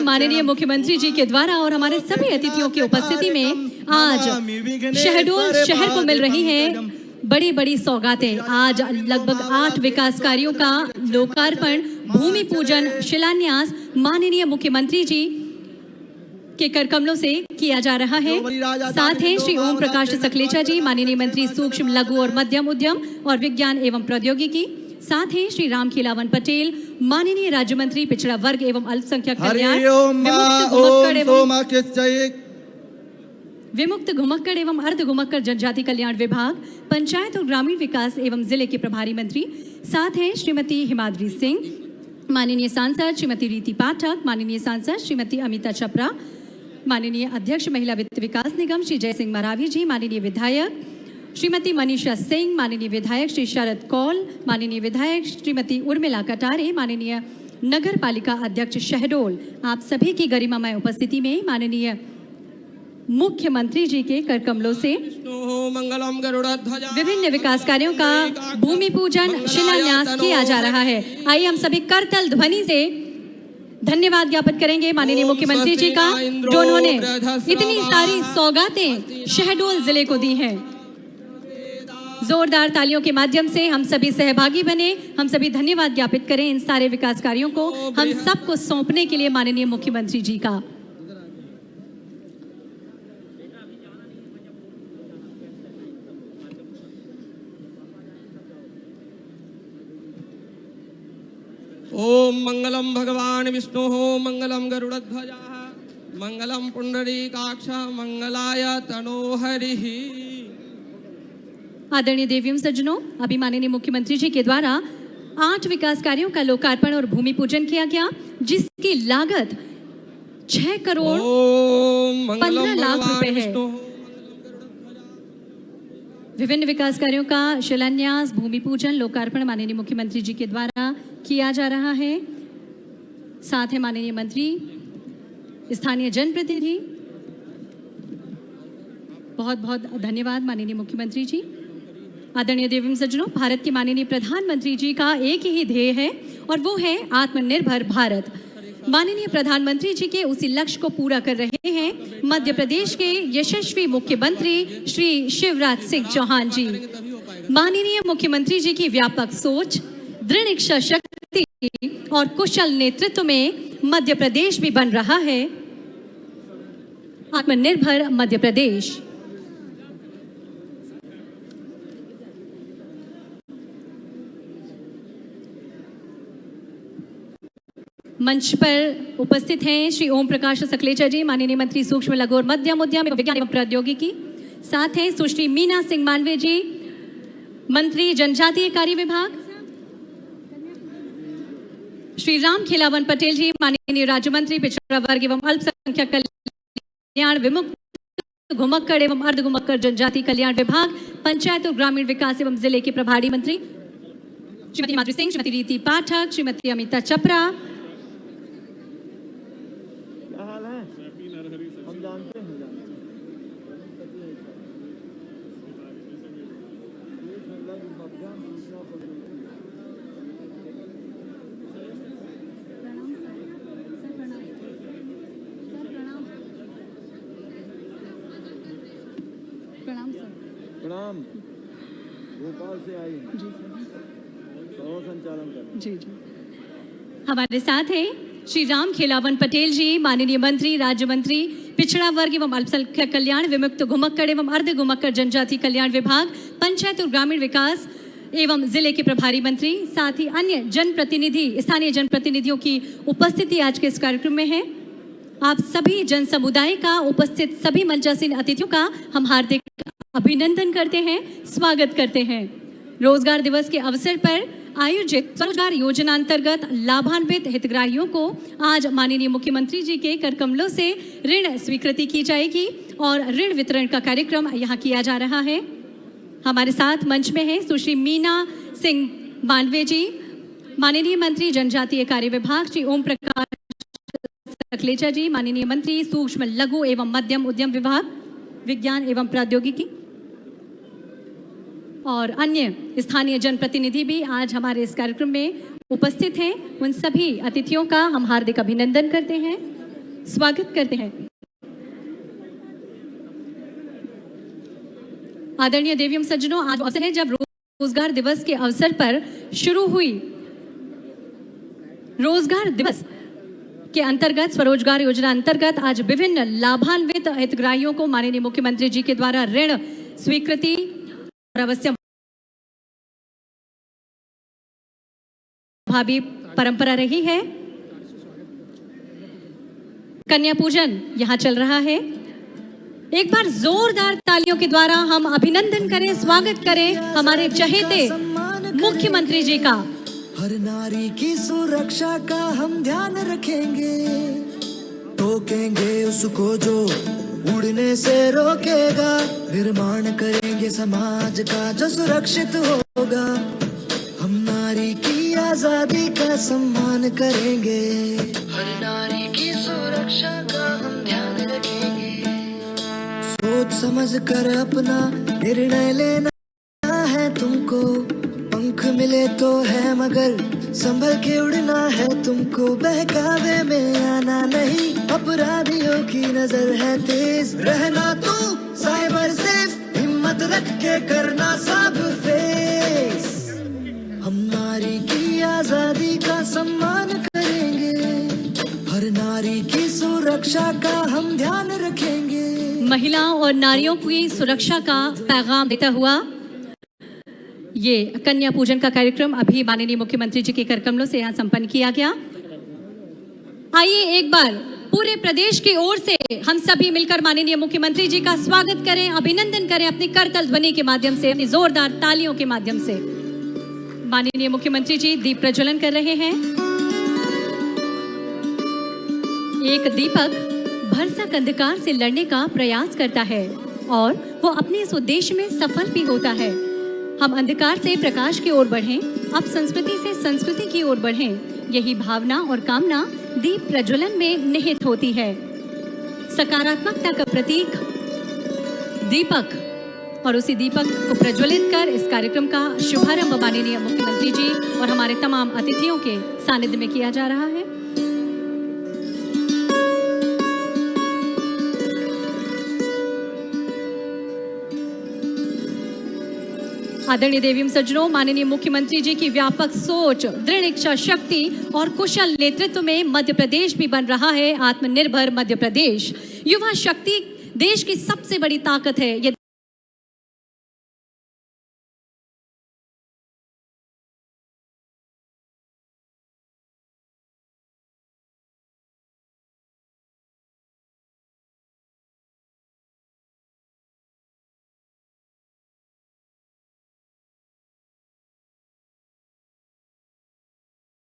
माननीय मुख्यमंत्री जी के द्वारा और हमारे सभी अतिथियों की उपस्थिति में आज शहडोल शहर को मिल रही है बड़ी बड़ी सौगातें। आज लगभग 8 विकास कार्यों का लोकार्पण, भूमि पूजन, शिलान्यास माननीय मुख्यमंत्री जी के कर कमलों से किया जा रहा है। साथ ही श्री ओम प्रकाश सकलेचा जी, माननीय मंत्री सूक्ष्म लघु और मध्यम उद्यम और विज्ञान एवं प्रौद्योगिकी, साथ ही श्री राम खिलावन पटेल, माननीय राज्य मंत्री पिछड़ा वर्ग एवं अल्पसंख्यक कल्याण, विमुक्त घुमक्कड़ एवं अर्ध घुमक्कड़ जनजाति कल्याण विभाग, पंचायत और ग्रामीण विकास एवं जिले के प्रभारी मंत्री, साथ हैं श्रीमती हिमाद्री सिंह, माननीय सांसद श्रीमती रीति पाठक, माननीय सांसद श्रीमती अमिता चपरा, माननीय अध्यक्ष महिला वित्त विकास निगम श्री जय सिंह मरावी जी, माननीय विधायक श्रीमती मनीषा सिंह, माननीय विधायक श्री शरद कौल, माननीय विधायक श्रीमती उर्मिला कटारे, माननीय नगर पालिका अध्यक्ष शहडोल, आप सभी की गरिमामय उपस्थिति में माननीय मुख्यमंत्री जी के कर कमलों से विभिन्न विकास कार्यों का भूमि पूजन, शिलान्यास किया जा रहा है। आइए हम सभी करतल ध्वनि से धन्यवाद ज्ञापित करेंगे माननीय मुख्यमंत्री जी का, जो उन्होंने इतनी सारी सौगातें शहडोल जिले को दी हैं। जोरदार तालियों के माध्यम से हम सभी सहभागी बने, हम सभी धन्यवाद ज्ञापित करें इन सारे विकास कार्यों को हम सबको सौंपने के लिए माननीय मुख्यमंत्री जी का। ओम मंगलम भगवान विष्णु मंगलम गरुड़ध्वजा मंगलम पुंडरीकाक्ष मंगलाय तनोहरिः। आदरणीय देवियों सज्जनों, अभी माननीय मुख्यमंत्री जी के द्वारा 8 विकास कार्यों का लोकार्पण और भूमि पूजन किया गया, जिसकी लागत 6 करोड़ 15 लाख रुपए है। विभिन्न विकास कार्यों का शिलान्यास, भूमि पूजन, लोकार्पण माननीय मुख्यमंत्री जी के द्वारा किया जा रहा है। साथ ही माननीय मंत्री, स्थानीय जनप्रतिनिधि, बहुत बहुत धन्यवाद माननीय मुख्यमंत्री जी। आदरणीय देवी सज्जनों, भारत के माननीय प्रधानमंत्री जी का एक ही ध्येय है और वो है आत्मनिर्भर भारत। माननीय प्रधानमंत्री जी के उसी लक्ष्य को पूरा कर रहे हैं मध्य प्रदेश के यशस्वी मुख्यमंत्री श्री शिवराज सिंह चौहान जी। माननीय मुख्यमंत्री जी की व्यापक सोच, दृढ़ इच्छा शक्ति और कुशल नेतृत्व में मध्य प्रदेश भी बन रहा है आत्मनिर्भर मध्य प्रदेश। मंच पर उपस्थित हैं श्री ओम प्रकाश सकलेचा जी, माननीय मंत्री सूक्ष्म लघु और मध्यम उद्यम विज्ञान एवं प्रौद्योगिकी। साथ हैं सुश्री मीना सिंह मांडवे जी, मंत्री जनजातीय कार्य विभाग। श्री राम खिलावन पटेल जी, माननीय राज्य मंत्री पिछड़ा वर्ग एवं अल्पसंख्यक कल्याण, विमुक्त घुमक्कड़ एवं अर्ध घुमक्कड़ जनजाति कल्याण विभाग, पंचायत और ग्रामीण विकास एवं जिले के प्रभारी मंत्री श्रीमती हिमाद्री सिंह, श्रीमती रीति पाठक, श्रीमती अमिता चपरा। प्रणाम। भोपाल से आई जी सर, संचालन कर जी। हमारे साथ हैं श्री राम खिलावन पटेल जी, माननीय मंत्री, राज्य मंत्री, पिछड़ा वर्ग एवं अल्पसंख्यक कल्याण, विमुक्त घुमक्कड़ एवं अर्ध घुमक्कड़ जनजाति कल्याण विभाग, पंचायत और ग्रामीण विकास एवं जिले के प्रभारी मंत्री। साथ ही अन्य जनप्रतिनिधि, स्थानीय जनप्रतिनिधियों की उपस्थिति आज के इस कार्यक्रम में है। आप सभी जन समुदाय का, उपस्थित सभी मंचासीन अतिथियों का हम हार्दिक अभिनंदन करते हैं, स्वागत करते हैं। रोजगार दिवस के अवसर पर आयोजित स्वरोजगार योजना अंतर्गत लाभान्वित हितग्राहियों को आज माननीय मुख्यमंत्री जी के कर कमलों से ऋण स्वीकृति की जाएगी और ऋण वितरण का कार्यक्रम यहाँ किया जा रहा है। हमारे साथ मंच में है सुश्री मीना सिंह मांडवे जी, माननीय मंत्री जनजातीय कार्य विभाग, श्री ओम प्रकाश सकलेचा जी, माननीय मंत्री सूक्ष्म लघु एवं मध्यम उद्यम विभाग, विज्ञान एवं प्रौद्योगिकी, और अन्य स्थानीय जनप्रतिनिधि भी आज हमारे इस कार्यक्रम में उपस्थित हैं। उन सभी अतिथियों का हम हार्दिक अभिनंदन करते हैं। स्वागत करते हैं। आदरणीय देवियम सज्जनों, आज अवसर है जब रोजगार दिवस के अवसर पर शुरू हुई रोजगार दिवस के अंतर्गत स्वरोजगार योजना अंतर्गत आज विभिन्न लाभान्वित हितग्राहियों को माननीय मुख्यमंत्री जी के द्वारा ऋण स्वीकृति और अवश्य भावी परंपरा रही है। कन्या पूजन यहाँ चल रहा है। एक बार जोरदार तालियों के द्वारा हम अभिनंदन करें, स्वागत करें हमारे चहेते मुख्यमंत्री जी का। हर नारी की सुरक्षा का हम ध्यान रखेंगे, टोकेंगे उसको जो उड़ने से रोकेगा, निर्माण करेंगे समाज का जो सुरक्षित होगा। हम नारी की आजादी का सम्मान करेंगे, हर नारी की सुरक्षा का हम ध्यान रखेंगे। सोच समझ कर अपना निर्णय लेना है तुमको, पंख मिले तो है मगर संभल के उड़ना है तुमको। बहकावे में आना नहीं, अपराधियों की नजर है तेज, रहना तू साइबर सेफ, हिम्मत रख के करना सब फेस। हम नारी की आजादी का सम्मान करेंगे, हर नारी की सुरक्षा का हम ध्यान रखेंगे। महिलाओं और नारियों की सुरक्षा का पैगाम देता हुआ ये कन्या पूजन का कार्यक्रम अभी माननीय मुख्यमंत्री जी के कर कमलों से यहाँ संपन्न किया गया। आइए एक बार पूरे प्रदेश की ओर से हम सभी मिलकर माननीय मुख्यमंत्री जी का स्वागत करें, अभिनंदन करें अपनी करतल ध्वनि के माध्यम से, अपनी जोरदार तालियों के माध्यम से। माननीय मुख्यमंत्री जी दीप प्रज्वलन कर रहे हैं। एक दीपक भरसक अंधकार से लड़ने का प्रयास करता है और वो अपने इस उद्देश्य में सफल भी होता है। हम अंधकार से प्रकाश की ओर बढ़ें, अब संस्कृति से संस्कृति की ओर बढ़ें। यही भावना और कामना दीप प्रज्वलन में निहित होती है। सकारात्मकता का प्रतीक दीपक, और उसी दीपक को प्रज्वलित कर इस कार्यक्रम का शुभारंभ माननीय मुख्यमंत्री जी और हमारे तमाम अतिथियों के सानिध्य में किया जा रहा है। आदरणीय देवियम सज्जनों, माननीय मुख्यमंत्री जी की व्यापक सोच, दृढ़ इच्छा शक्ति और कुशल नेतृत्व में मध्य प्रदेश भी बन रहा है आत्मनिर्भर मध्य प्रदेश। युवा शक्ति देश की सबसे बड़ी ताकत है। ये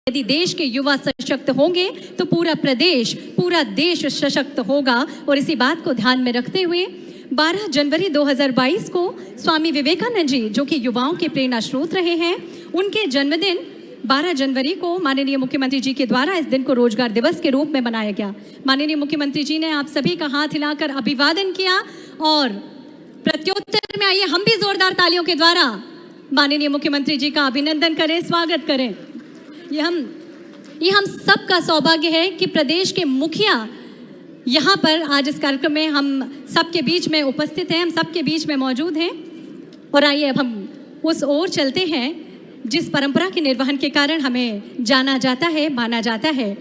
यदि देश के युवा सशक्त होंगे तो पूरा प्रदेश, पूरा देश सशक्त होगा। और इसी बात को ध्यान में रखते हुए 12 जनवरी 2022 को स्वामी विवेकानंद जी, जो कि युवाओं के प्रेरणा स्रोत रहे हैं, उनके जन्मदिन 12 जनवरी को माननीय मुख्यमंत्री जी के द्वारा इस दिन को रोजगार दिवस के रूप में मनाया गया। माननीय मुख्यमंत्री जी ने आप सभी का हाथ हिलाकर अभिवादन किया और प्रत्युत्तर में आइए हम भी जोरदार तालियों के द्वारा माननीय मुख्यमंत्री जी का अभिनंदन करें, स्वागत करें। ये हम सब का सौभाग्य है कि प्रदेश के मुखिया यहाँ पर आज इस कार्यक्रम में हम सबके बीच में उपस्थित हैं, हम सबके बीच में मौजूद हैं। और आइए अब हम उस ओर चलते हैं जिस परंपरा के निर्वहन के कारण हमें जाना जाता है, माना जाता है।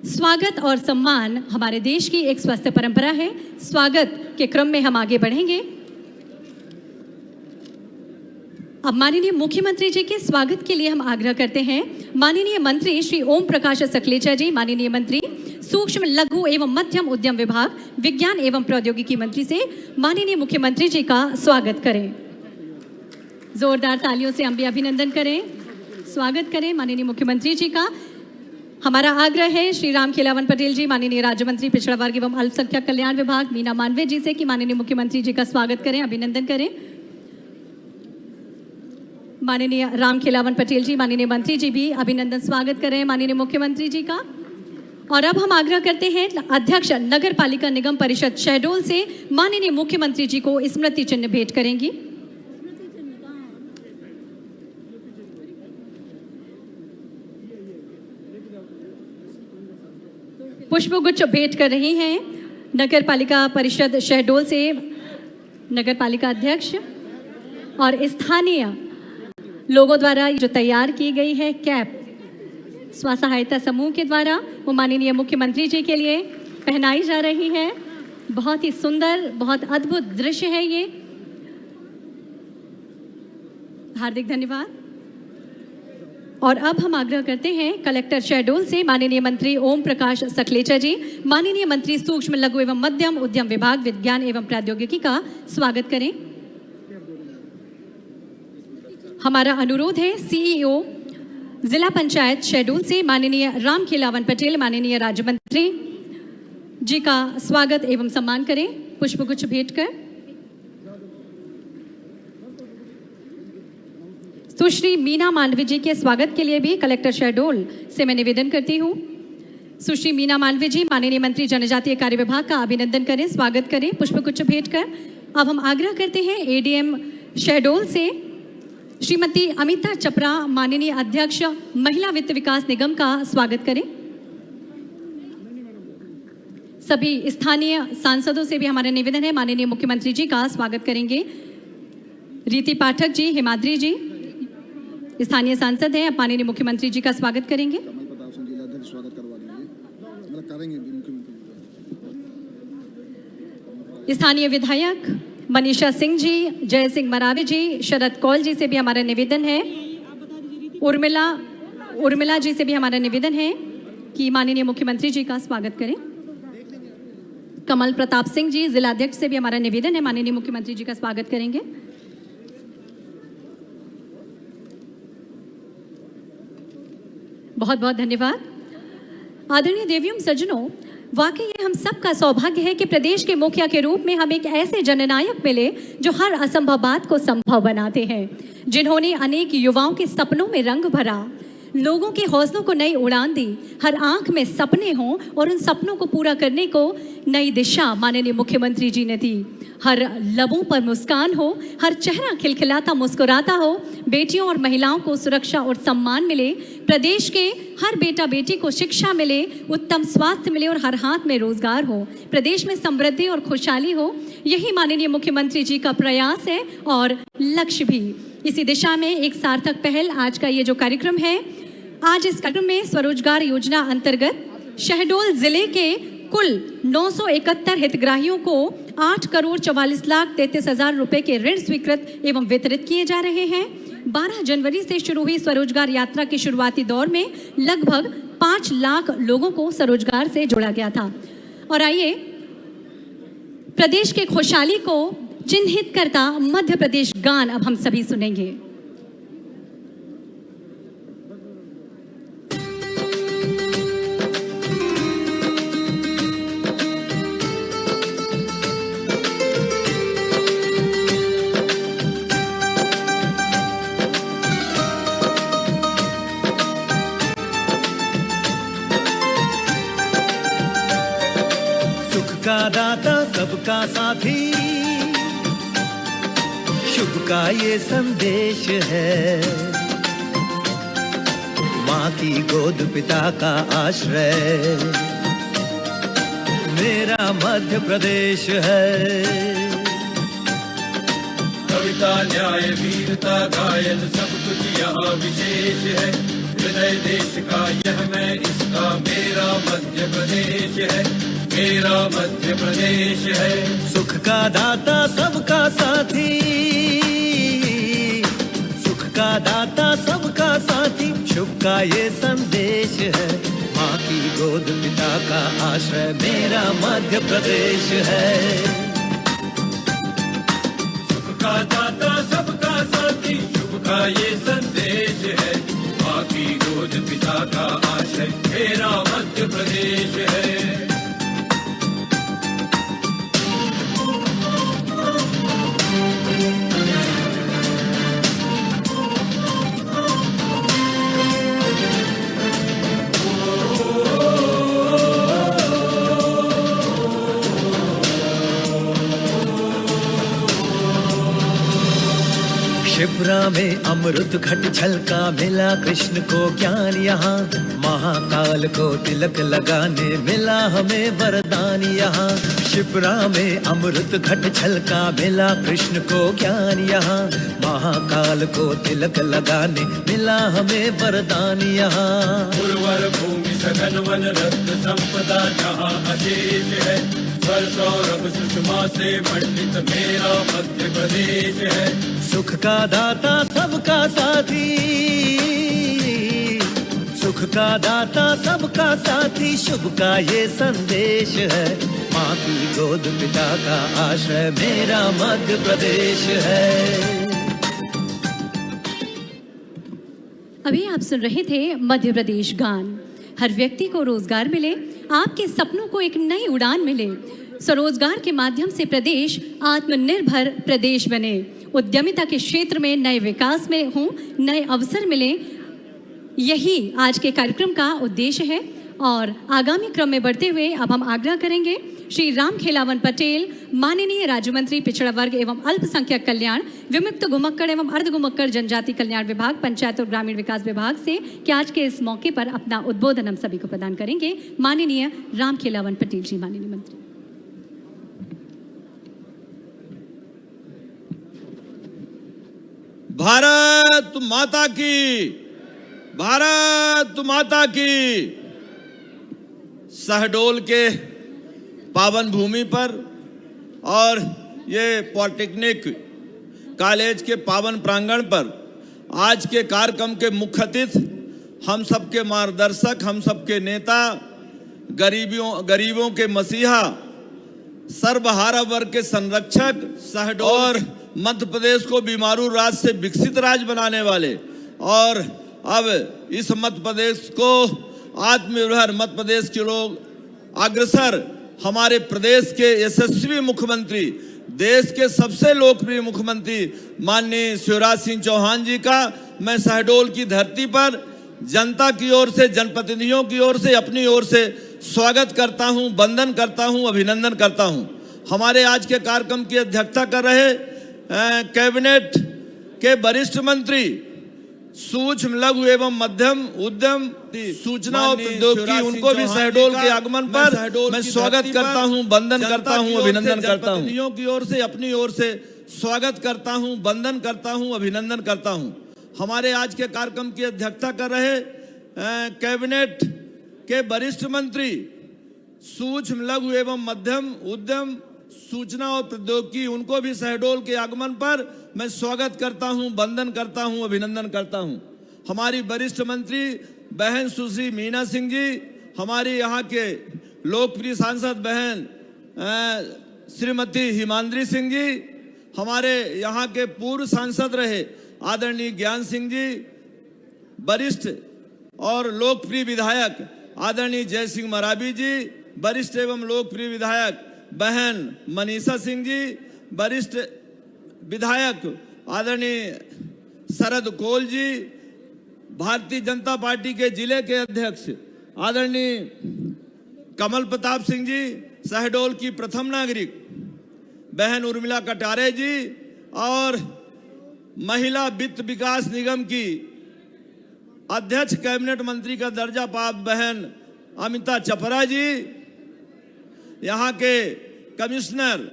स्वागत और सम्मान हमारे देश की एक स्वस्थ परंपरा है। स्वागत के क्रम में हम आगे बढ़ेंगे। अब माननीय मुख्यमंत्री जी के स्वागत के लिए हम आग्रह करते हैं माननीय मंत्री श्री ओम प्रकाश सकलेचा जी, माननीय मंत्री सूक्ष्म लघु एवं मध्यम उद्यम विभाग, विज्ञान एवं प्रौद्योगिकी मंत्री से माननीय मुख्यमंत्री जी का स्वागत करें। जोरदार तालियों से हम भी अभिनंदन करें, स्वागत करें माननीय मुख्यमंत्री जी का। हमारा आग्रह है श्री राम खिलावन पटेल जी, माननीय राज्य मंत्री पिछड़ा वर्ग एवं अल्पसंख्यक कल्याण विभाग, मीना मांडवे जी से कि माननीय मुख्यमंत्री जी का स्वागत करें, अभिनंदन करें। माननीय राम खिलावन पटेल जी, माननीय मंत्री जी भी अभिनंदन स्वागत करें माननीय मुख्यमंत्री जी का। और अब हम आग्रह करते हैं अध्यक्ष नगर पालिका निगम परिषद शहडोल से माननीय मुख्यमंत्री जी को स्मृति चिन्ह भेंट करेंगी। पुष्पगुच्छ भेंट कर रही हैं नगर पालिका परिषद शहडोल से नगर पालिका अध्यक्ष और स्थानीय लोगों द्वारा जो तैयार की गई है कैप स्व सहायता समूह के द्वारा वो माननीय मुख्यमंत्री जी के लिए पहनाई जा रही है। बहुत ही सुंदर, बहुत अद्भुत दृश्य है ये। हार्दिक धन्यवाद। और अब हम आग्रह करते हैं कलेक्टर शहडोल से माननीय मंत्री ओम प्रकाश सकलेचा जी, माननीय मंत्री सूक्ष्म लघु एवं मध्यम उद्यम विभाग विज्ञान एवं प्रौद्योगिकी का स्वागत करें। हमारा अनुरोध है सीईओ जिला पंचायत शहडोल से माननीय राम खिलावन पटेल, माननीय राज्य मंत्री जी का स्वागत एवं सम्मान करें पुष्पगुच्छ भेंट कर। सुश्री मीना मांडवी जी के स्वागत के लिए भी कलेक्टर शहडोल से मैं निवेदन करती हूँ। सुश्री मीना मांडवी जी माननीय मंत्री जनजातीय कार्य विभाग का अभिनंदन करें, स्वागत करें पुष्पगुच्छ भेंट कर। अब हम आग्रह करते हैं एडीएम शहडोल से श्रीमती अमिता चपरा, माननीय अध्यक्ष महिला वित्त विकास निगम का स्वागत करें। सभी स्थानीय सांसदों से भी हमारा निवेदन है माननीय मुख्यमंत्री जी का स्वागत करेंगे। रीति पाठक जी, हिमाद्री जी स्थानीय सांसद हैं, अब माननीय मुख्यमंत्री जी का स्वागत करेंगे। स्थानीय विधायक मनीषा सिंह जी, जय सिंह मरावी जी, शरद कौल जी से भी हमारा निवेदन है। उर्मिला जी से भी हमारा निवेदन है कि माननीय मुख्यमंत्री जी का स्वागत करें। कमल प्रताप सिंह जी जिलाध्यक्ष से भी हमारा निवेदन है माननीय मुख्यमंत्री जी का स्वागत करेंगे। बहुत बहुत धन्यवाद। आदरणीय देवियों सज्जनों, वाकई ये हम सबका सौभाग्य है कि प्रदेश के मुखिया के रूप में हम एक ऐसे जननायक मिले जो हर असंभव बात को संभव बनाते हैं, जिन्होंने अनेक युवाओं के सपनों में रंग भरा, लोगों के हौसलों को नई उड़ान दी, हर आंख में सपने हों और उन सपनों को पूरा करने को नई दिशा माननीय मुख्यमंत्री जी ने दी। हर लबों पर मुस्कान हो, हर चेहरा खिलखिलाता मुस्कुराता हो, बेटियों और महिलाओं को सुरक्षा और सम्मान मिले, प्रदेश के हर बेटा बेटी को शिक्षा मिले, उत्तम स्वास्थ्य मिले और हर हाथ में रोजगार हो, प्रदेश में समृद्धि और खुशहाली हो, यही माननीय मुख्यमंत्री जी का प्रयास है और लक्ष्य भी। इसी दिशा में एक सार्थक पहल आज का ये जो कार्यक्रम है, आज इस कार्यक्रम में स्वरोजगार योजना अंतर्गत शहडोल जिले के कुल 971 हितग्राहियों को 8,44,33,000 रुपए के ऋण स्वीकृत एवं वितरित किए जा रहे हैं। 12 जनवरी से शुरू हुई स्वरोजगार यात्रा के शुरुआती दौर में लगभग 5 लाख लोगों को स्वरोजगार से जोड़ा गया था। और आइए प्रदेश के खुशहाली को चिन्हित करता मध्य प्रदेश गान अब हम सभी सुनेंगे। का दाता सबका साथी, शुभ का ये संदेश है, माँ की गोद पिता का आश्रय, मेरा मध्य प्रदेश है। कविता न्याय वीरता गायन सब कुछ यहाँ विशेष है, हृदय देश का यह मैं इसका मेरा मध्य प्रदेश है, मेरा मध्य प्रदेश है। सुख का दाता सबका साथी, सुख का दाता सबका साथी, शुभ का ये संदेश है, माँ की गोद पिता का आश्रय, मेरा मध्य प्रदेश है। सुख का दाता सबका साथी, शुभ का ये संदेश है, माँ की गोद पिता का आश्रय, मेरा मध्य प्रदेश है। शिप्रा में अमृत घट छलका, मिला कृष्ण को ज्ञान यहाँ, महाकाल को तिलक लगाने मिला हमें वरदान यहाँ। शिप्रा में अमृत घट छलका मिला कृष्ण को ज्ञान यहाँ। महाकाल को तिलक लगाने मिला हमें वरदान यहाँ। उर्वर भूमि सघन वन रत्न संपदा जहाँ अशेष है। स्वर सौरभ सुषमा से मंडित मेरा मध्य प्रदेश है। सुख का दाता सबका साथी, सुख का दाता सबका साथी, शुभ का ये संदेश है। माँ की गोद पिता का आश्रय मेरा मध्य प्रदेश है। अभी आप सुन रहे थे मध्य प्रदेश गान। हर व्यक्ति को रोजगार मिले, आपके सपनों को एक नई उड़ान मिले। स्वरोजगार के माध्यम से प्रदेश आत्मनिर्भर प्रदेश बने। उद्यमिता के क्षेत्र में नए विकास में हों, नए अवसर मिले, यही आज के कार्यक्रम का उद्देश्य है। और आगामी क्रम में बढ़ते हुए अब हम आग्रह करेंगे श्री राम खेलावन पटेल, माननीय राज्य मंत्री पिछड़ा वर्ग एवं अल्पसंख्यक कल्याण, विमुक्त घुमक्कड़ एवं अर्ध घुमक्कड़ जनजाति कल्याण विभाग, पंचायत और ग्रामीण विकास विभाग से कि आज के इस मौके पर अपना उद्बोधन हम सभी को प्रदान करेंगे। माननीय राम खेलावन पटेल जी, माननीय मंत्री। भारत माता की, भारत माता की। शहडोल के पावन भूमि पर और ये पॉलिटेक्निक कॉलेज के पावन प्रांगण पर आज के कार्यक्रम के मुख्य अतिथि, हम सबके मार्गदर्शक, हम सबके नेता, गरीबों के मसीहा, सर्वहारा वर्ग के संरक्षक, शहडोल और मध्य प्रदेश को बीमारू राज्य से विकसित राज्य बनाने वाले और अब इस मध्य प्रदेश को आत्मनिर्भर मध्य प्रदेश के लोग अग्रसर, हमारे प्रदेश के यशस्वी मुख्यमंत्री, देश के सबसे लोकप्रिय मुख्यमंत्री माननीय शिवराज सिंह चौहान जी का मैं शहडोल की धरती पर जनता की ओर से, जनप्रतिनिधियों की ओर से, अपनी ओर से स्वागत करता हूं, वंदन करता हूं, अभिनंदन करता हूं। हमारे आज के कार्यक्रम की अध्यक्षता कर रहे कैबिनेट के वरिष्ठ मंत्री, सूक्ष्म लघु एवं मध्यम उद्यम, सूचना और प्रौद्योगिकी, उनको भी शहडोल के आगमन पर मैं स्वागत करता हूं, वंदन करता हूं, अभिनंदन करता हूं। की ओर से, अपनी ओर से स्वागत करता हूं, वंदन करता हूं, अभिनंदन करता हूं। हमारे आज के कार्यक्रम की अध्यक्षता कर रहे कैबिनेट के वरिष्ठ मंत्री, सूक्ष्म लघु एवं मध्यम उद्यम, सूचना और प्रौद्योगिकी, उनको भी शहडोल के आगमन पर मैं स्वागत करता हूं, वंदन करता हूं, अभिनंदन करता हूं। हमारी वरिष्ठ मंत्री बहन सुश्री मीना सिंह जी, हमारी यहाँ के लोकप्रिय सांसद बहन श्रीमती हिमांद्री सिंह जी, हमारे यहाँ के पूर्व सांसद रहे आदरणीय ज्ञान सिंह जी, वरिष्ठ और लोकप्रिय विधायक आदरणीय जय सिंह मरावी जी, वरिष्ठ एवं लोकप्रिय विधायक बहन मनीषा सिंह जी, वरिष्ठ विधायक आदरणीय शरद कोल जी, भारतीय जनता पार्टी के जिले के अध्यक्ष आदरणीय कमल प्रताप सिंह जी, शहडोल की प्रथम नागरिक बहन उर्मिला कटारे जी और महिला वित्त विकास निगम की अध्यक्ष कैबिनेट मंत्री का दर्जा प्राप्त बहन अमिता चपरा जी, यहाँ के कमिश्नर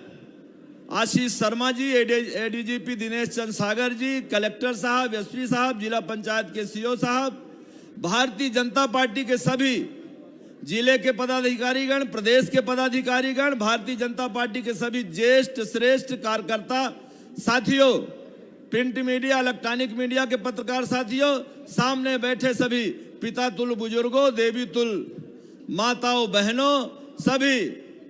आशीष शर्मा जी, एडीजीपी दिनेश चंद्र सागर जी, कलेक्टर साहब, एसपी साहब, जिला पंचायत के सीओ साहब, भारतीय जनता पार्टी के सभी जिले के पदाधिकारीगण, प्रदेश के पदाधिकारीगण, भारतीय जनता पार्टी के सभी ज्येष्ठ श्रेष्ठ कार्यकर्ता साथियों, प्रिंट मीडिया, इलेक्ट्रॉनिक मीडिया के पत्रकार साथियों, सामने बैठे सभी पिता तुल बुजुर्गों, देवी तुल माताओं बहनों, सभी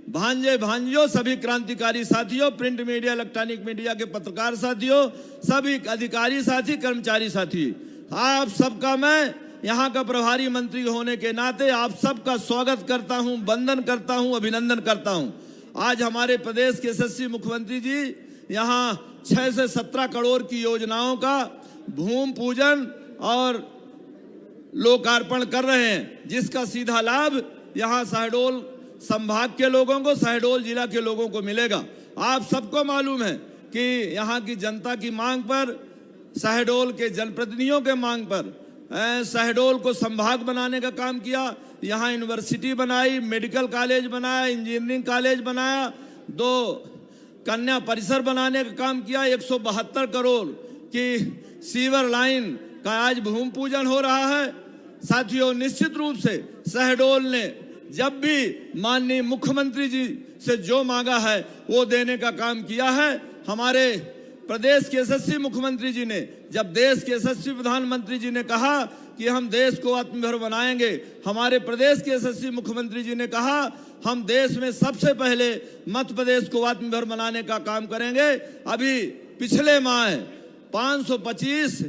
भांजे भांजियों, सभी क्रांतिकारी साथियों, प्रिंट मीडिया, इलेक्ट्रॉनिक मीडिया के पत्रकार साथियों, सभी अधिकारी साथी, कर्मचारी साथी, आप सबका मैं यहाँ का प्रभारी मंत्री होने के नाते आप सबका स्वागत करता हूँ, वंदन करता हूँ, अभिनंदन करता हूँ। आज हमारे प्रदेश के यशस्वी मुख्यमंत्री जी यहाँ 6 से 17 करोड़ की योजनाओं का भूमि पूजन और लोकार्पण कर रहे हैं, जिसका सीधा लाभ यहाँ शहडोल संभाग के लोगों को, शहडोल जिला के लोगों को मिलेगा। आप सबको मालूम है कि यहाँ की जनता की मांग पर, शहडोल के जनप्रतिनिधियों के मांग पर शहडोल को संभाग बनाने का काम किया। यहाँ यूनिवर्सिटी बनाई, मेडिकल कॉलेज बनाया, इंजीनियरिंग कॉलेज बनाया, 2 कन्या परिसर बनाने का काम किया। 172 करोड़ की सीवर लाइन का आज भूमि पूजन हो रहा है। साथियों, निश्चित रूप से शहडोल ने जब भी माननीय मुख्यमंत्री जी से जो मांगा है वो देने का काम किया है। हमारे प्रदेश के यशस्वी मुख्यमंत्री जी ने, जब देश के यशस्वी प्रधानमंत्री जी ने कहा कि हम देश को आत्मनिर्भर बनाएंगे, हमारे प्रदेश के यशस्वी मुख्यमंत्री जी ने कहा हम देश में सबसे पहले मध्य प्रदेश को आत्मनिर्भर बनाने का काम करेंगे। अभी पिछले माह 525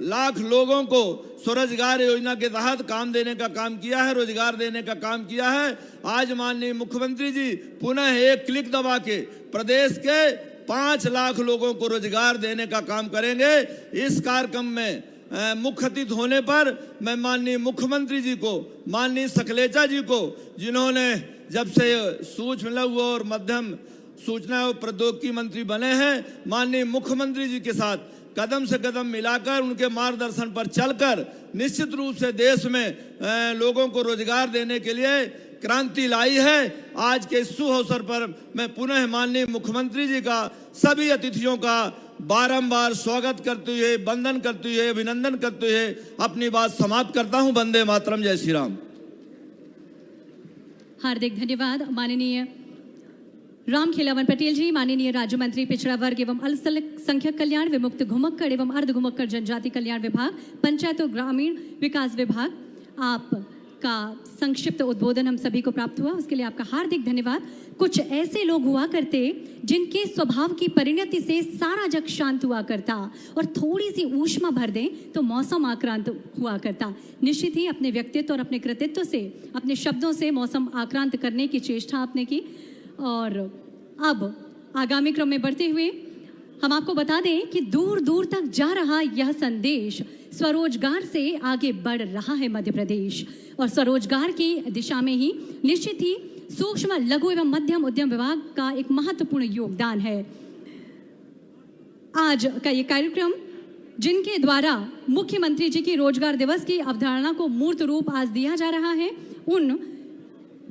लाख लोगों को स्वरोजगार योजना के तहत काम देने का काम किया है, रोजगार देने का काम किया है। आज माननीय मुख्यमंत्री जी पुनः एक क्लिक दबा के प्रदेश के 5 लाख लोगों को रोजगार देने का काम करेंगे। इस कार्यक्रम में मुख्य अतिथि होने पर मैं माननीय मुख्यमंत्री जी को, माननीय सकलेचा जी को, जिन्होंने जब से सूक्ष्म लघु और मध्यम सूचना और प्रौद्योगिकी मंत्री बने हैं, माननीय मुख्यमंत्री जी के साथ कदम से कदम मिलाकर उनके मार्गदर्शन पर चलकर निश्चित रूप से देश में लोगों को रोजगार देने के लिए क्रांति लाई है। आज के इस शुभ अवसर पर मैं पुनः माननीय मुख्यमंत्री जी का, सभी अतिथियों का बारंबार स्वागत करते हुए, वंदन करते हुए, अभिनंदन करते हुए अपनी बात समाप्त करता हूं। वंदे मातरम, जय श्री राम। हार्दिक धन्यवाद माननीय राम खेलावन पटेल जी, माननीय राज्य मंत्री पिछड़ा वर्ग एवं अल्पसंख्यक कल्याण, विमुक्त घुमक्कड़ एवं अर्ध घुमक्कड़ जनजाति कल्याण विभाग, पंचायत और ग्रामीण विकास विभाग। आपका संक्षिप्त उद्बोधन हम सभी को प्राप्त हुआ, उसके लिए आपका हार्दिक धन्यवाद। कुछ ऐसे लोग हुआ करते जिनके स्वभाव की परिणति से सारा जग शांत हुआ करता और थोड़ी सी ऊष्मा भर दें तो मौसम आक्रांत हुआ करता। निश्चित ही अपने व्यक्तित्व और अपने कृतित्व से, अपने शब्दों से मौसम आक्रांत करने की चेष्टा आपने की। और अब आगामी क्रम में बढ़ते हुए हम आपको बता दें कि दूर दूर तक जा रहा यह संदेश, स्वरोजगार से आगे बढ़ रहा है मध्य प्रदेश और स्वरोजगार की दिशा में ही निश्चित ही सूक्ष्म लघु एवं मध्यम उद्यम विभाग का एक महत्वपूर्ण योगदान है। आज का ये कार्यक्रम, जिनके द्वारा मुख्यमंत्री जी की रोजगार दिवस की अवधारणा को मूर्त रूप आज दिया जा रहा है, उन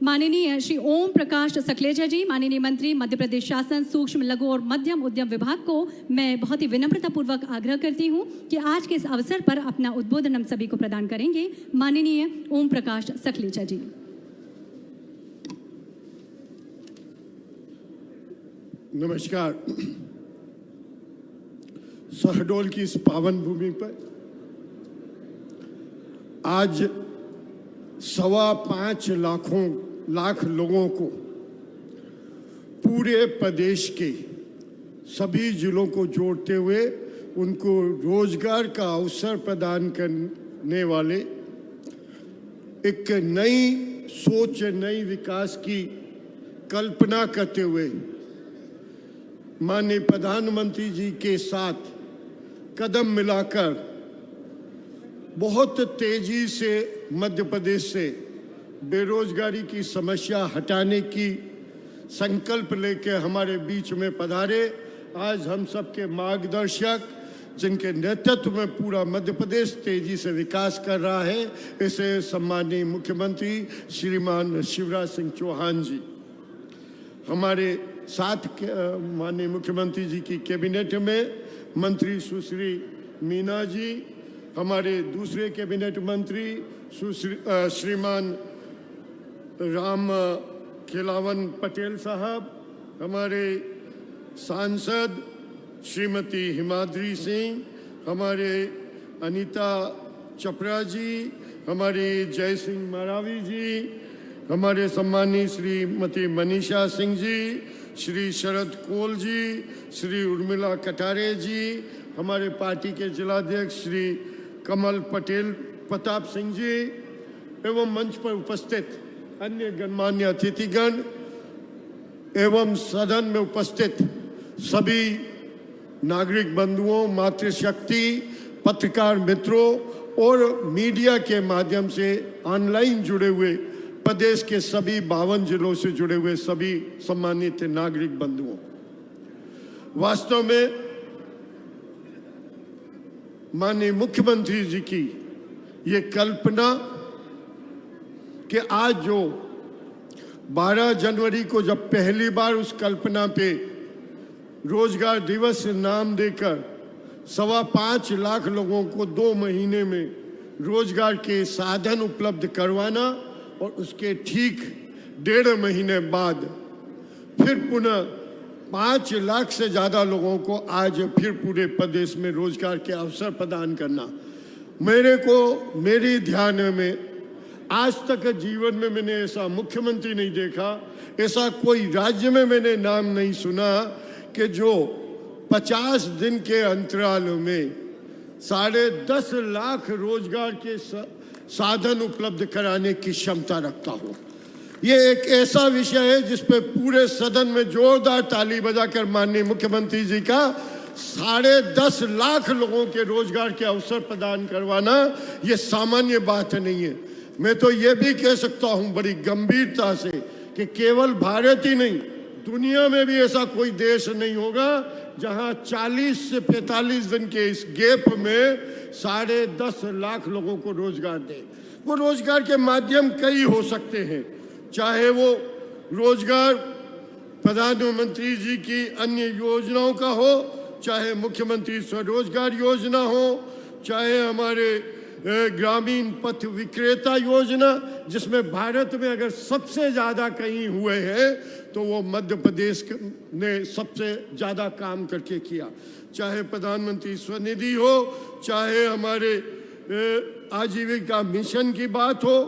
माननीय श्री ओम प्रकाश सकलेचा जी, माननीय मंत्री मध्य प्रदेश शासन सूक्ष्म लघु और मध्यम उद्यम विभाग को मैं बहुत ही विनम्रतापूर्वक आग्रह करती हूं कि आज के इस अवसर पर अपना उद्बोधन हम सभी को प्रदान करेंगे। माननीय ओम प्रकाश सकलेचा जी। नमस्कार। शहडोल की इस पावन भूमि पर आज 5.25 लाख लोगों को पूरे प्रदेश के सभी जिलों को जोड़ते हुए उनको रोजगार का अवसर प्रदान करने वाले एक नई सोच, नई विकास की कल्पना करते हुए माननीय प्रधानमंत्री जी के साथ कदम मिलाकर बहुत तेजी से मध्य प्रदेश से बेरोजगारी की समस्या हटाने की संकल्प लेकर हमारे बीच में पधारे। आज हम सबके मार्गदर्शक, जिनके नेतृत्व में पूरा मध्य प्रदेश तेजी से विकास कर रहा है, इसे सम्माननीय मुख्यमंत्री श्रीमान शिवराज सिंह चौहान जी, हमारे साथ माननीय मुख्यमंत्री जी की कैबिनेट में मंत्री सुश्री मीना जी, हमारे दूसरे कैबिनेट मंत्री श्रीमान राम खेलावन पटेल साहब, हमारे सांसद श्रीमती हिमाद्री सिंह, हमारे अनीता चपरा जी, हमारे जय सिंह मरावी जी, हमारे सम्मानीय श्रीमती मनीषा सिंह जी, श्री शरद कोल जी, श्री उर्मिला कटारे जी, हमारे पार्टी के जिलाध्यक्ष श्री कमल पटेल प्रताप सिंह जी एवं मंच पर उपस्थित अन्य गणमान्य अतिथिगण एवं सदन में उपस्थित सभी नागरिक बंधुओं, मातृशक्ति, पत्रकार मित्रों और मीडिया के माध्यम से ऑनलाइन जुड़े हुए प्रदेश के सभी 52 जिलों से जुड़े हुए सभी सम्मानित नागरिक बंधुओं, वास्तव में माननीय मुख्यमंत्री जी की ये कल्पना कि आज जो 12 जनवरी को जब पहली बार उस कल्पना पे रोजगार दिवस नाम देकर 5.25 लाख लोगों को 2 महीने में रोजगार के साधन उपलब्ध करवाना और उसके ठीक 1.5 महीने बाद फिर पुनः 5 लाख से ज़्यादा लोगों को आज फिर पूरे प्रदेश में रोजगार के अवसर प्रदान करना, मेरे ध्यान में आज तक जीवन में मैंने ऐसा मुख्यमंत्री नहीं देखा, ऐसा कोई राज्य में मैंने नाम नहीं सुना कि जो 50 दिन के अंतराल में 10.5 लाख रोजगार के साधन उपलब्ध कराने की क्षमता रखता हो। ये एक ऐसा विषय है जिस पे पूरे सदन में जोरदार ताली बजाकर माननीय मुख्यमंत्री जी का 10.5 लाख लोगों के रोजगार के अवसर प्रदान करवाना ये सामान्य बात नहीं है। मैं तो ये भी कह सकता हूँ बड़ी गंभीरता से कि केवल भारत ही नहीं, दुनिया में भी ऐसा कोई देश नहीं होगा जहां 40 से 45 दिन के इस गैप में 10.5 लाख लोगों को रोजगार दे। वो रोजगार के माध्यम कई हो सकते हैं, चाहे वो रोजगार प्रधानमंत्री जी की अन्य योजनाओं का हो, चाहे मुख्यमंत्री स्वरोजगार योजना हो, चाहे हमारे ग्रामीण पथ विक्रेता योजना, जिसमें भारत में अगर सबसे ज़्यादा कहीं हुए हैं तो वो मध्य प्रदेश ने सबसे ज़्यादा काम करके किया, चाहे प्रधानमंत्री स्वनिधि हो, चाहे हमारे आजीविका मिशन की बात हो,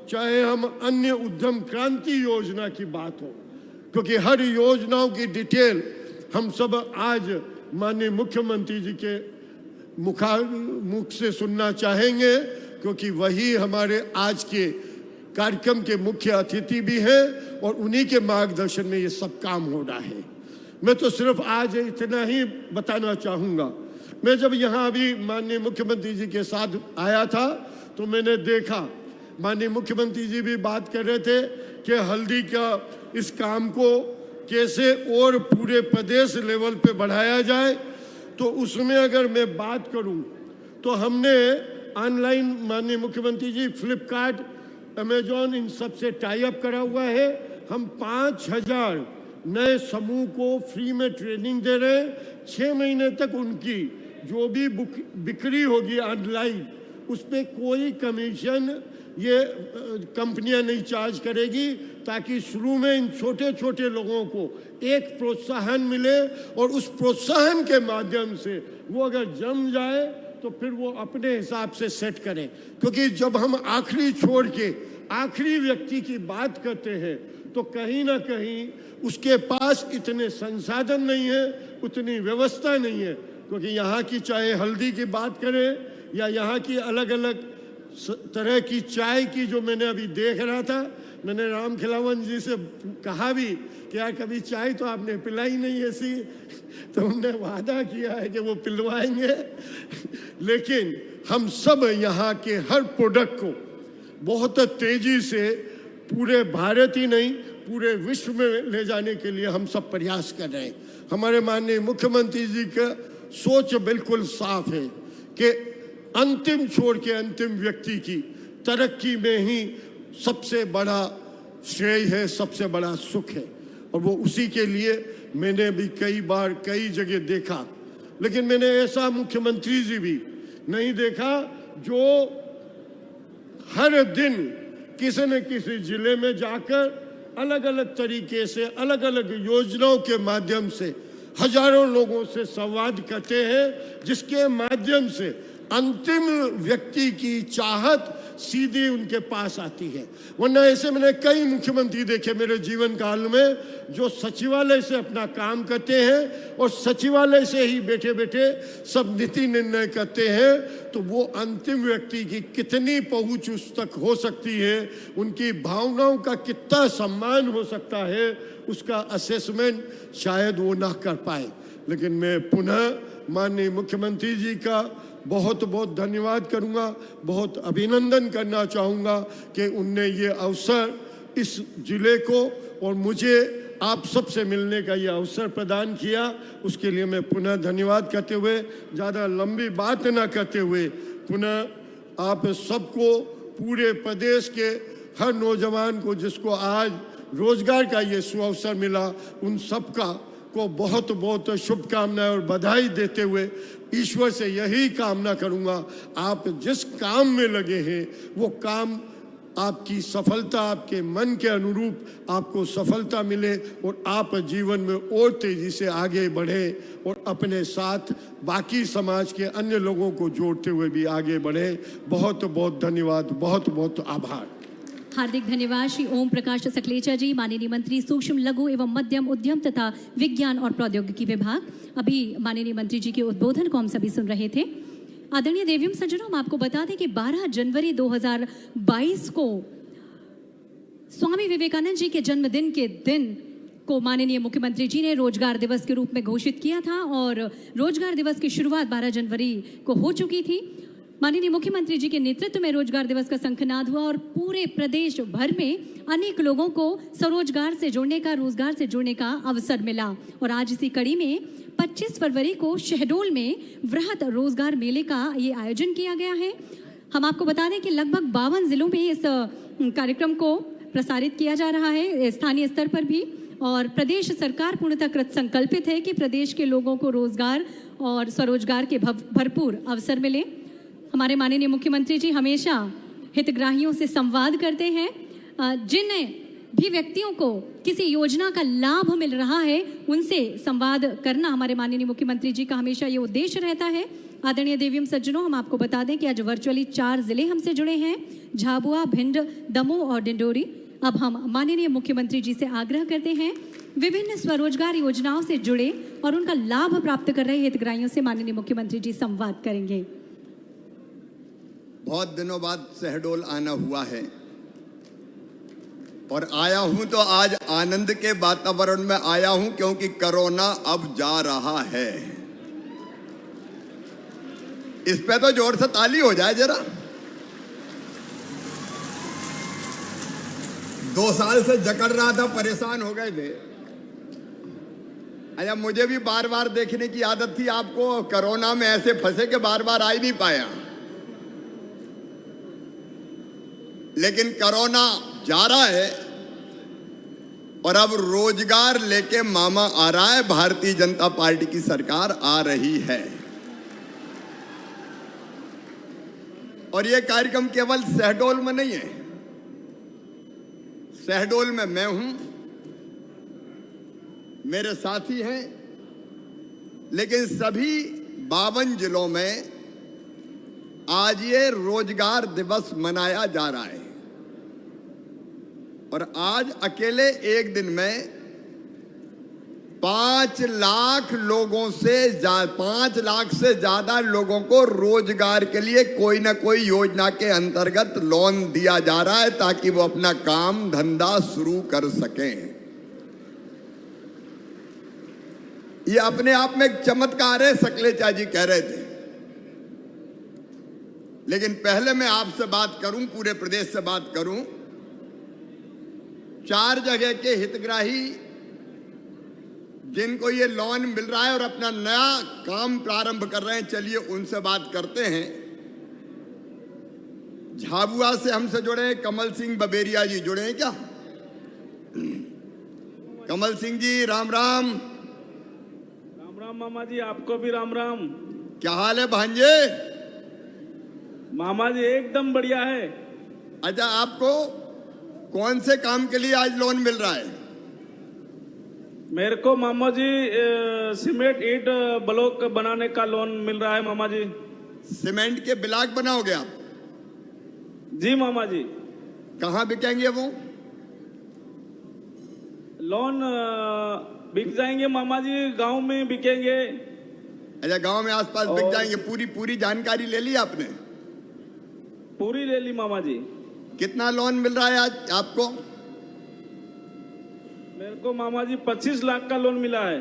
चाहे हम अन्य उद्यम क्रांति योजना की बात हो, क्योंकि हर योजनाओं की डिटेल हम सब आज माननीय मुख्यमंत्री जी के मुख से सुनना चाहेंगे, क्योंकि वही हमारे आज के कार्यक्रम के मुख्य अतिथि भी हैं और उन्हीं के मार्गदर्शन में ये सब काम हो रहा है। मैं तो सिर्फ आज इतना ही बताना चाहूँगा। मैं जब यहाँ अभी माननीय मुख्यमंत्री जी के साथ आया था तो मैंने देखा माननीय मुख्यमंत्री जी भी बात कर रहे थे कि हल्दी का इस काम को कैसे और पूरे प्रदेश लेवल पे बढ़ाया जाए। तो उसमें अगर मैं बात करूं तो हमने ऑनलाइन माननीय मुख्यमंत्री जी फ्लिपकार्ट, अमेजॉन इन सब से टाई अप करा हुआ है। हम 5000 नए समूह को फ्री में ट्रेनिंग दे रहे हैं। 6 महीने तक उनकी जो भी बिक्री होगी ऑनलाइन उस पर कोई कमीशन ये कंपनियां नहीं चार्ज करेगी, ताकि शुरू में इन छोटे छोटे लोगों को एक प्रोत्साहन मिले और उस प्रोत्साहन के माध्यम से वो अगर जम जाए तो फिर वो अपने हिसाब से सेट करें। क्योंकि जब हम आखिरी छोड़ के आखिरी व्यक्ति की बात करते हैं तो कहीं ना कहीं उसके पास इतने संसाधन नहीं है, उतनी व्यवस्था नहीं है। क्योंकि यहाँ की चाहे हल्दी की बात करें या यहाँ की अलग अलग तरह की चाय की जो मैंने अभी देख रहा था, मैंने राम खिलावन जी से कहा भी कि यार कभी चाय तो आपने पिलाई नहीं ऐसी, तो उन्होंने वादा किया है कि वो पिलवाएंगे। लेकिन हम सब यहाँ के हर प्रोडक्ट को बहुत तेजी से पूरे भारत ही नहीं पूरे विश्व में ले जाने के लिए हम सब प्रयास कर रहे हैं। हमारे माननीय मुख्यमंत्री जी का सोच बिल्कुल साफ है कि अंतिम छोर के अंतिम व्यक्ति की तरक्की में ही सबसे बड़ा श्रेय है, सबसे बड़ा सुख है, और वो उसी के लिए मैंने भी कई बार कई जगह देखा। लेकिन मैंने ऐसा मुख्यमंत्री जी भी नहीं देखा जो हर दिन किसी न किसी जिले में जाकर अलग अलग तरीके से अलग अलग योजनाओं के माध्यम से हजारों लोगों से संवाद करते हैं, जिसके माध्यम से अंतिम व्यक्ति की चाहत सीधी उनके पास आती है। वरना ऐसे मैंने कई मुख्यमंत्री देखे मेरे जीवन काल में जो सचिवालय से अपना काम करते हैं और सचिवालय से ही बैठे बैठे सब नीति निर्णय करते हैं, तो वो अंतिम व्यक्ति की कितनी पहुंच उस तक हो सकती है, उनकी भावनाओं का कितना सम्मान हो सकता है, उसका असेसमेंट शायद वो ना कर पाए। लेकिन मैं पुनः माननीय मुख्यमंत्री जी का बहुत बहुत धन्यवाद करूंगा, बहुत अभिनंदन करना चाहूँगा कि उनने ये अवसर इस जिले को और मुझे आप सबसे मिलने का ये अवसर प्रदान किया, उसके लिए मैं पुनः धन्यवाद करते हुए, ज़्यादा लंबी बात न करते हुए, पुनः आप सबको, पूरे प्रदेश के हर नौजवान को जिसको आज रोजगार का ये सुअवसर मिला, उन सबका को बहुत बहुत शुभकामनाएं और बधाई देते हुए ईश्वर से यही कामना करूंगा, आप जिस काम में लगे हैं वो काम आपकी सफलता, आपके मन के अनुरूप आपको सफलता मिले और आप जीवन में और तेजी से आगे बढ़े और अपने साथ बाकी समाज के अन्य लोगों को जोड़ते हुए भी आगे बढ़े। बहुत बहुत धन्यवाद, बहुत बहुत आभार। हार्दिक धन्यवाद श्री ओम प्रकाश सकलेचा जी, माननीय मंत्री सूक्ष्म लघु एवं मध्यम उद्यम तथा विज्ञान और प्रौद्योगिकी विभाग। अभी माननीय मंत्री जी के उद्बोधन को हम सभी सुन रहे थे। आदरणीय देवियम सज्जनों, हम आपको बता दें कि 12 जनवरी 2022 को स्वामी विवेकानंद जी के जन्मदिन के दिन को माननीय मुख्यमंत्री जी ने रोजगार दिवस के रूप में घोषित किया था और रोजगार दिवस की शुरुआत 12 जनवरी को हो चुकी थी। माननीय मुख्यमंत्री जी के नेतृत्व में रोजगार दिवस का शंखनाद हुआ और पूरे प्रदेश भर में अनेक लोगों को स्वरोजगार से जुड़ने का, रोजगार से जुड़ने का अवसर मिला। और आज इसी कड़ी में 25 फरवरी को शहडोल में वृहद रोजगार मेले का ये आयोजन किया गया है। हम आपको बता दें कि लगभग 52 जिलों में इस कार्यक्रम को प्रसारित किया जा रहा है, स्थानीय स्तर पर भी। और प्रदेश सरकार पूर्णतः कृत संकल्पित है कि प्रदेश के लोगों को रोजगार और स्वरोजगार के भरपूर अवसर मिले। हमारे माननीय मुख्यमंत्री जी हमेशा हितग्राहियों से संवाद करते हैं। जिन भी व्यक्तियों को किसी योजना का लाभ मिल रहा है उनसे संवाद करना हमारे माननीय मुख्यमंत्री जी का हमेशा ये उद्देश्य रहता है। आदरणीय देवियम सज्जनों, हम आपको बता दें कि आज वर्चुअली 4 जिले हमसे जुड़े हैं, झाबुआ, भिंड, दमोह और डिंडोरी। अब हम माननीय मुख्यमंत्री जी से आग्रह करते हैं, विभिन्न स्वरोजगार योजनाओं से जुड़े और उनका लाभ प्राप्त कर रहे हितग्राहियों से माननीय मुख्यमंत्री जी संवाद करेंगे। बहुत दिनों बाद शहडोल आना हुआ है और आया हूं तो आज आनंद के वातावरण में आया हूं, क्योंकि कोरोना अब जा रहा है। इस पे तो जोर से ताली हो जाए जरा। 2 साल से जकड़ रहा था, परेशान हो गए थे। अच्छा, मुझे भी बार बार देखने की आदत थी, आपको कोरोना में ऐसे फंसे के बार बार आ ही नहीं पाया। लेकिन कोरोना जा रहा है और अब रोजगार लेके मामा आ रहा है। भारतीय जनता पार्टी की सरकार आ रही है और ये कार्यक्रम केवल शहडोल में नहीं है। शहडोल में मैं हूं, मेरे साथी हैं, लेकिन सभी 52 जिलों में आज ये रोजगार दिवस मनाया जा रहा है। और आज अकेले एक दिन में 5 लाख लोगों से 5 लाख से ज्यादा लोगों को रोजगार के लिए कोई ना कोई योजना के अंतर्गत लोन दिया जा रहा है, ताकि वो अपना काम धंधा शुरू कर सकें। ये अपने आप में एक चमत्कार है, सकलेचा जी कह रहे थे। लेकिन पहले मैं आपसे बात करूं, पूरे प्रदेश से बात करूं। 4 जगह के हितग्राही जिनको ये लोन मिल रहा है और अपना नया काम प्रारंभ कर रहे हैं, चलिए उनसे बात करते हैं। झाबुआ से हमसे जुड़े हैं कमल सिंह बबेरिया जी, जुड़े हैं क्या? कमल सिंह जी, राम राम। राम राम मामा जी, आपको भी राम राम। क्या हाल है भांजे? मामा जी एकदम बढ़िया है। अच्छा, आपको कौन से काम के लिए आज लोन मिल रहा है? मेरे को मामा जी सीमेंट ईंट ब्लॉक बनाने का लोन मिल रहा है मामा जी। सीमेंट के ब्लॉक बनाओगे आप? जी मामा जी। कहाँ बिकेंगे वो लोन? बिक जाएंगे मामा जी, गांव में बिकेंगे। अच्छा, गांव में आसपास बिक जाएंगे। पूरी जानकारी ले ली आपने? पूरी ले ली मामा जी। कितना लोन मिल रहा है आज आपको? मेरे को मामा जी 25 लाख का लोन मिला है।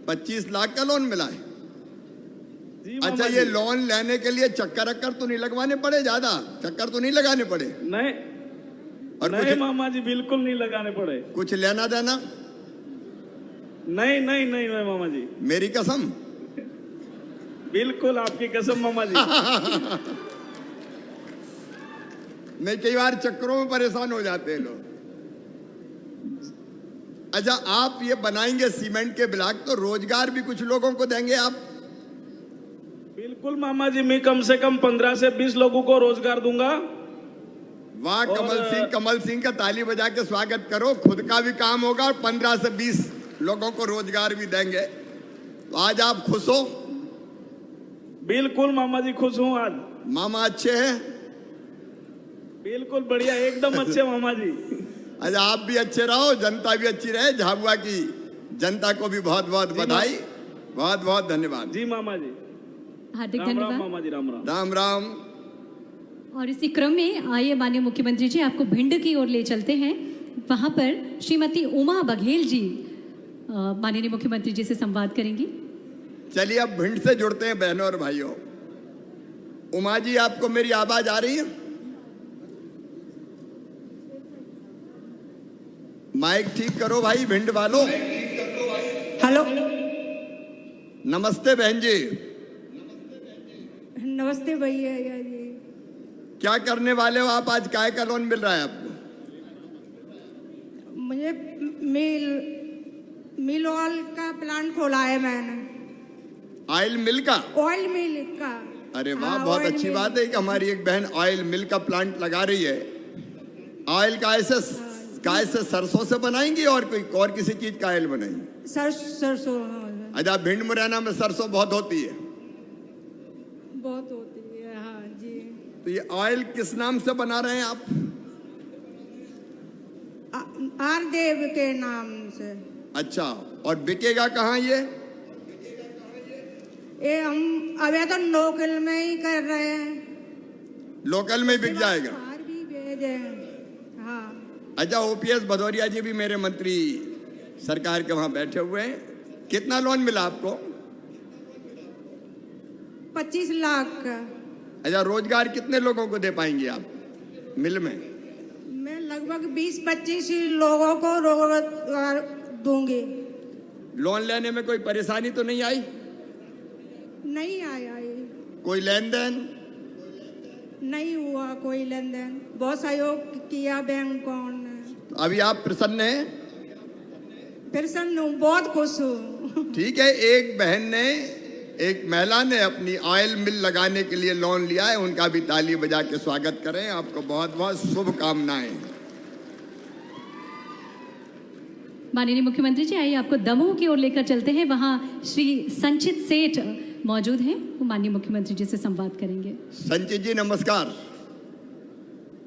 25 लाख का लोन मिला है? जी। अच्छा, ये लोन लेने के लिए चक्कर तो नहीं लगवाने पड़े? ज्यादा चक्कर तो नहीं लगाने पड़े? नहीं, और नहीं मामा जी, बिल्कुल नहीं लगाने पड़े। कुछ लेना देना? नहीं नहीं नहीं नहीं मामा जी, मेरी कसम। बिल्कुल आपकी कसम मामा जी। नहीं, कई बार चक्करों में परेशान हो जाते हैं लोग। अच्छा, आप ये बनाएंगे सीमेंट के ब्लॉक, तो रोजगार भी कुछ लोगों को देंगे आप? बिल्कुल मामा जी, मैं कम से कम 15 से 20 लोगों को रोजगार दूंगा। वाह कमल सिंह का ताली बजा के स्वागत करो। खुद का भी काम होगा और 15 से 20 लोगों को रोजगार भी देंगे। तो आज आप खुश हो? बिल्कुल मामा जी, खुश हूँ आज। मामा अच्छे हैं? बिल्कुल बढ़िया, एकदम अच्छे मामा जी। अच्छा, आप भी अच्छे रहो, जनता भी अच्छी रहे। झाबुआ की जनता को भी बहुत बहुत बधाई, बहुत बहुत धन्यवाद। जी मामा जी, हार्दिक राम राम धन्यवाद। मामा जी, राम राम। राम राम। और इसी क्रम में आइए माननीय मुख्यमंत्री जी आपको भिंड की ओर ले चलते हैं। वहां पर श्रीमती उमा बघेल जी माननीय मुख्यमंत्री जी से संवाद करेंगी। चलिए अब भिंड से जुड़ते हैं बहनों और भाइयों। उमा जी, आपको मेरी आवाज आ रही है? माइक ठीक करो भाई, भिंड वालों। हेलो, नमस्ते बहन जी। नमस्ते भैया जी। क्या करने वाले हो आप? आज काय का लोन मिल रहा है आपको? मुझे मिल ऑयल का प्लांट खोला है मैंने। ऑयल मिल का? ऑयल मिल का। अरे वाह, हाँ, बहुत ऑयल अच्छी मिल। बात है कि हमारी एक बहन ऑयल मिल का प्लांट लगा रही है। ऑयल का ऐसे सरसों से बनाएंगी और कोई और किसी चीज का ऑयल बनाएंगी? सरसों। अच्छा, भिंड मुरैना में सरसों बहुत होती है? बहुत होती है, हाँ जी। तो ये ऑयल किस नाम से बना रहे हैं आप? आरदेव के नाम से। अच्छा, और बिकेगा कहाँ ये? हम अभी तो लोकल में ही कर रहे हैं। लोकल में बिक जाएगा? बाहर भी भेजे हैं, हाँ। अच्छा, ओपीएस भदौरिया जी भी मेरे मंत्री सरकार के वहां बैठे हुए हैं। कितना लोन मिला आपको? 25 लाख का। अच्छा, रोजगार कितने लोगों को दे पाएंगे आप मिल में? मैं लगभग 20-25 लोगों को रोजगार दूंगी। लोन लेने में कोई परेशानी तो नहीं आई? नहीं आया, कोई लेन देन? नहीं हुआ कोई लेन देन। बहुत सहयोग किया बैंकों ने। अभी आप प्रसन्न हैं? प्रसन्न हूँ, बहुत खुश हूँ। ठीक है, एक बहन ने, एक महिला ने अपनी ऑयल मिल लगाने के लिए लोन लिया है। उनका भी ताली बजा के स्वागत करें। आपको बहुत बहुत शुभकामनाएं। माननीय मुख्यमंत्री जी, आइए आपको दमोह की ओर लेकर चलते हैं। वहां श्री संचित सेठ मौजूद हैं, वो माननीय मुख्यमंत्री जी से संवाद करेंगे। संचित जी नमस्कार।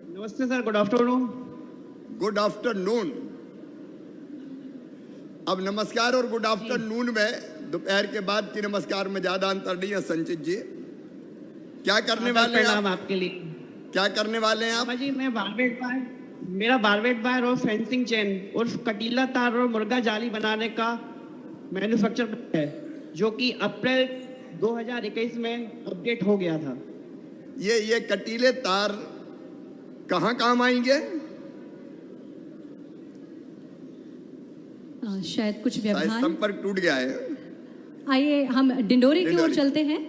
नमस्ते sir, good afternoon. Good afternoon. अब नमस्कार और गुड आफ्टरनून में दोपहर के बाद की नमस्कार में ज्यादा अंतर नहीं है। संचित जी, क्या करने वाले हैं आप? आपके लिए क्या करने वाले हैं आप? जी, मैं मेरा बारवेट बार और फेंसिंग चेन उर्फ कटीला तार और मुर्गा जाली बनाने का मैन्युफैक्चर है, जो कि अप्रैल 2021 में अपडेट हो गया था। ये कटीले तार कहाँ काम आएंगे? शायद कुछ व्यवधान। संपर्क टूट गया है। आइए हम डिंडोरी की ओर चलते हैं।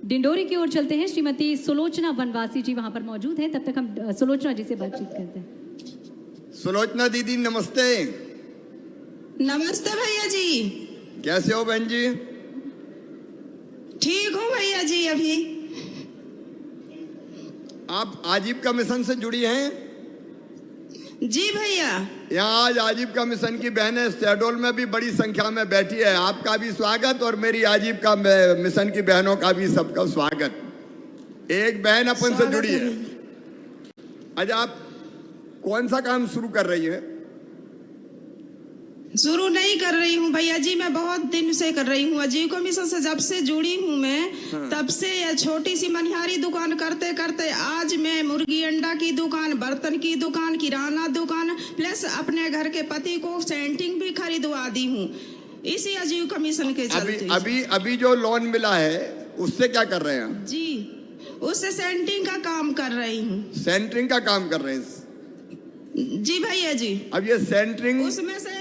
डिंडोरी की ओर चलते हैं। श्रीमती सुलोचना बनवासी जी वहां पर मौजूद हैं। तब तक हम सुलोचना जी से बातचीत करते हैं। सुलोचना दीदी नमस्ते। नमस्ते भैया जी। कैसे हो बहन जी? ठीक हूँ भैया जी। अभी आप आजीविका मिशन से जुड़ी हैं? जी भैया। यहाँ आज आजीविका मिशन की बहनें शहडोल में भी बड़ी संख्या में बैठी है। आपका भी स्वागत और मेरी आजीविका मिशन की बहनों का भी सबका स्वागत। एक बहन अपन से जुड़ी है। आज आप कौन सा काम शुरू कर रही है? शुरू नहीं कर रही हूँ भैया जी, मैं बहुत दिन से कर रही हूँ। आजीविका मिशन से जब से जुड़ी हूँ मैं, तब से यह छोटी सी मनिहारी दुकान करते करते आज मैं मुर्गी अंडा की दुकान, बर्तन की दुकान, किराना दुकान, प्लस अपने घर के पति को सेंटिंग भी खरीदवा दी हूँ इसी आजीविका मिशन के चलते। अभी जो लोन मिला है उससे क्या कर रहे हैं आप? जी, उससे सेंटिंग का काम कर रही हूँ। सेंटरिंग का काम कर रहे हैं? जी भैया जी। अब ये सेंटरिंग, उसमें से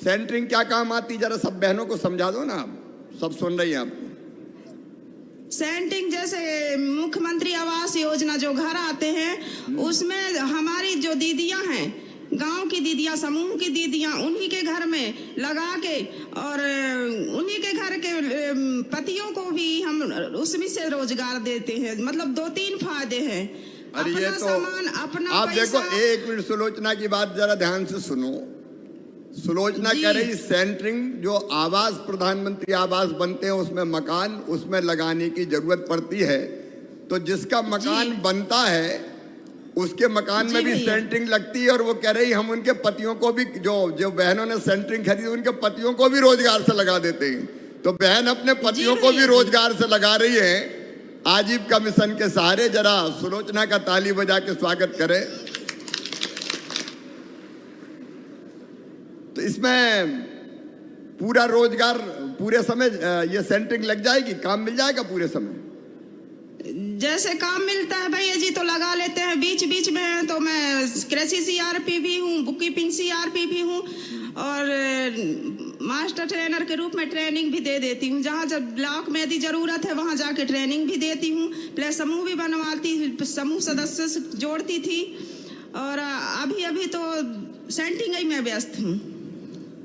सेंटरिंग क्या काम आती, जरा सब बहनों को समझा दो ना, आप सब सुन रही हैं आपको। सेंटिंग जैसे मुख्यमंत्री आवास योजना जो घर आते हैं, उसमें हमारी जो दीदियां हैं, गांव की दीदियां, समूह की दीदियां, उन्हीं के घर में लगा के और उन्हीं के घर के पतियों को भी हम उसमें से रोजगार देते हैं। मतलब 2-3 फायदे हैं। अरे ये तो अपना आप देखो, 1 मिनट सुलोचना की बात जरा ध्यान से सुनो। सुलोचना कह रही सेंटरिंग जो आवास, प्रधानमंत्री आवास बनते हैं उसमें मकान, उसमें लगाने की जरूरत पड़ती है, तो जिसका मकान बनता है उसके मकान में भी सेंटरिंग लगती है। और वो कह रही हम उनके पतियों को भी, जो बहनों ने सेंटरिंग खरीदी उनके पतियों को भी रोजगार से लगा देते हैं। तो बहन अपने पतियों को भी रोजगार से लगा रही है आजीविका मिशन के सहारे। जरा सुलोचना का ताली बजा के स्वागत करें। तो इसमें पूरा रोजगार पूरे समय ये सेंटरिंग लग जाएगी, काम मिल जाएगा पूरे समय। जैसे काम मिलता है भैया जी तो लगा लेते हैं। बीच बीच में तो मैं कृषि CRP भी हूँ, बुक कीपिंग CRP भी हूँ और मास्टर ट्रेनर के रूप में ट्रेनिंग भी दे देती हूँ। जहाँ जब ब्लॉक में यदि जरूरत है वहाँ जाके ट्रेनिंग भी देती हूँ। प्लस समूह भी बनवाती, समूह सदस्य से जोड़ती थी और अभी तो सेंटिंग में व्यस्त हूँ।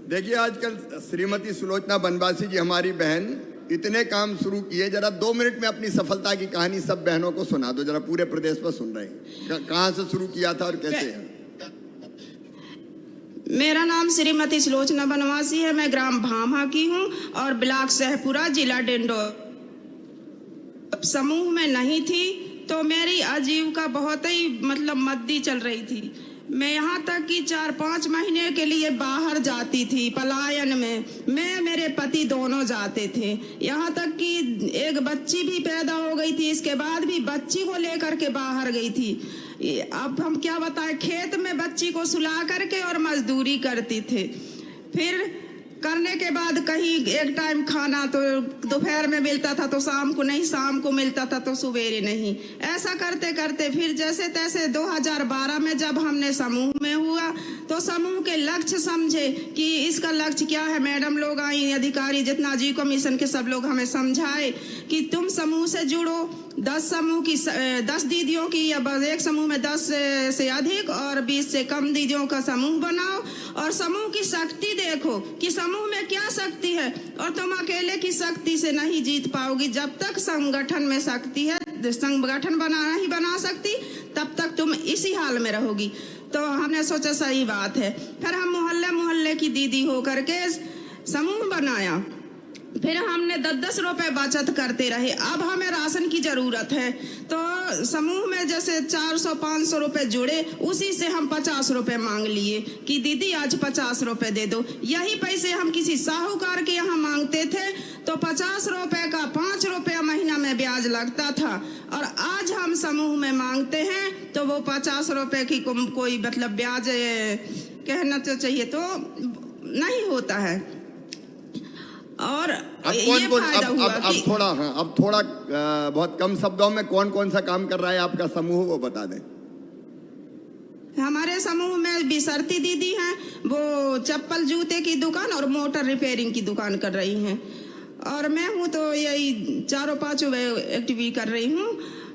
देखिए आजकल श्रीमती सुलोचना बनवासी जी हमारी बहन इतने काम शुरू किए। जरा 2 मिनट में अपनी सफलता की कहानी सब बहनों को सुना दो, जरा पूरे प्रदेश पर सुन रहे हैं। कहाँ से शुरू किया था और कैसे है? मेरा नाम श्रीमती सुलोचना बनवासी है। मैं ग्राम भामा की हूँ और ब्लॉक सहपुरा, जिला डिंडोर। समूह में नहीं थी तो मेरी आजीविका बहुत ही मतलब मद्दी चल रही थी। मैं यहाँ तक कि 4-5 महीने के लिए बाहर जाती थी पलायन में। मैं मेरे पति दोनों जाते थे। यहाँ तक कि एक बच्ची भी पैदा हो गई थी, इसके बाद भी बच्ची को लेकर के बाहर गई थी। अब हम क्या बताएं, खेत में बच्ची को सुला करके और मजदूरी करती थे। फिर करने के बाद कहीं एक टाइम खाना तो दोपहर में मिलता था तो शाम को नहीं, शाम को मिलता था तो सवेरे नहीं। ऐसा करते करते फिर जैसे तैसे 2012 में जब हमने समूह में हुआ तो समूह के लक्ष्य समझे कि इसका लक्ष्य क्या है। मैडम लोग आई, अधिकारी जितना आजीविका मिशन के सब लोग हमें समझाए कि तुम समूह से जुड़ो। 10 समूह की 10 दीदियों की या एक समूह में 10 से अधिक और 20 से कम दीदियों का समूह बनाओ और समूह की शक्ति देखो कि समूह में क्या शक्ति है। और तुम अकेले की शक्ति से नहीं जीत पाओगी। जब तक संगठन में शक्ति है, संगठन नहीं बना सकती, तब तक तुम इसी हाल में रहोगी। तो हमने सोचा सही बात है। फिर हम मोहल्ले मोहल्ले की दीदी होकर के समूह बनाया। फिर हमने 10-10 रुपए बचत करते रहे। अब हमें राशन की जरूरत है तो समूह में जैसे 400-500 रुपए जुड़े, उसी से हम 50 रुपए मांग लिए कि दीदी आज 50 रुपए दे दो। यही पैसे हम किसी साहूकार के यहाँ मांगते थे तो 50 रुपए का 5 रुपया महीना में ब्याज लगता था। और आज हम समूह में मांगते हैं तो वो 50 रुपए की कोई मतलब ब्याज कहना तो चाहिए तो नहीं होता है। और अब ये फायदा हुआ अब थोड़ा अब थोड़ा बहुत कम शब्दों में कौन सा काम कर रहा है आपका समूह, वो बता दें। हमारे समूह में बिसरती दीदी हैं, वो चप्पल जूते की दुकान और मोटर रिपेयरिंग की दुकान कर रही हैं। और मैं हूँ तो यही 4-5 एक्टिविटी कर रही हूँ।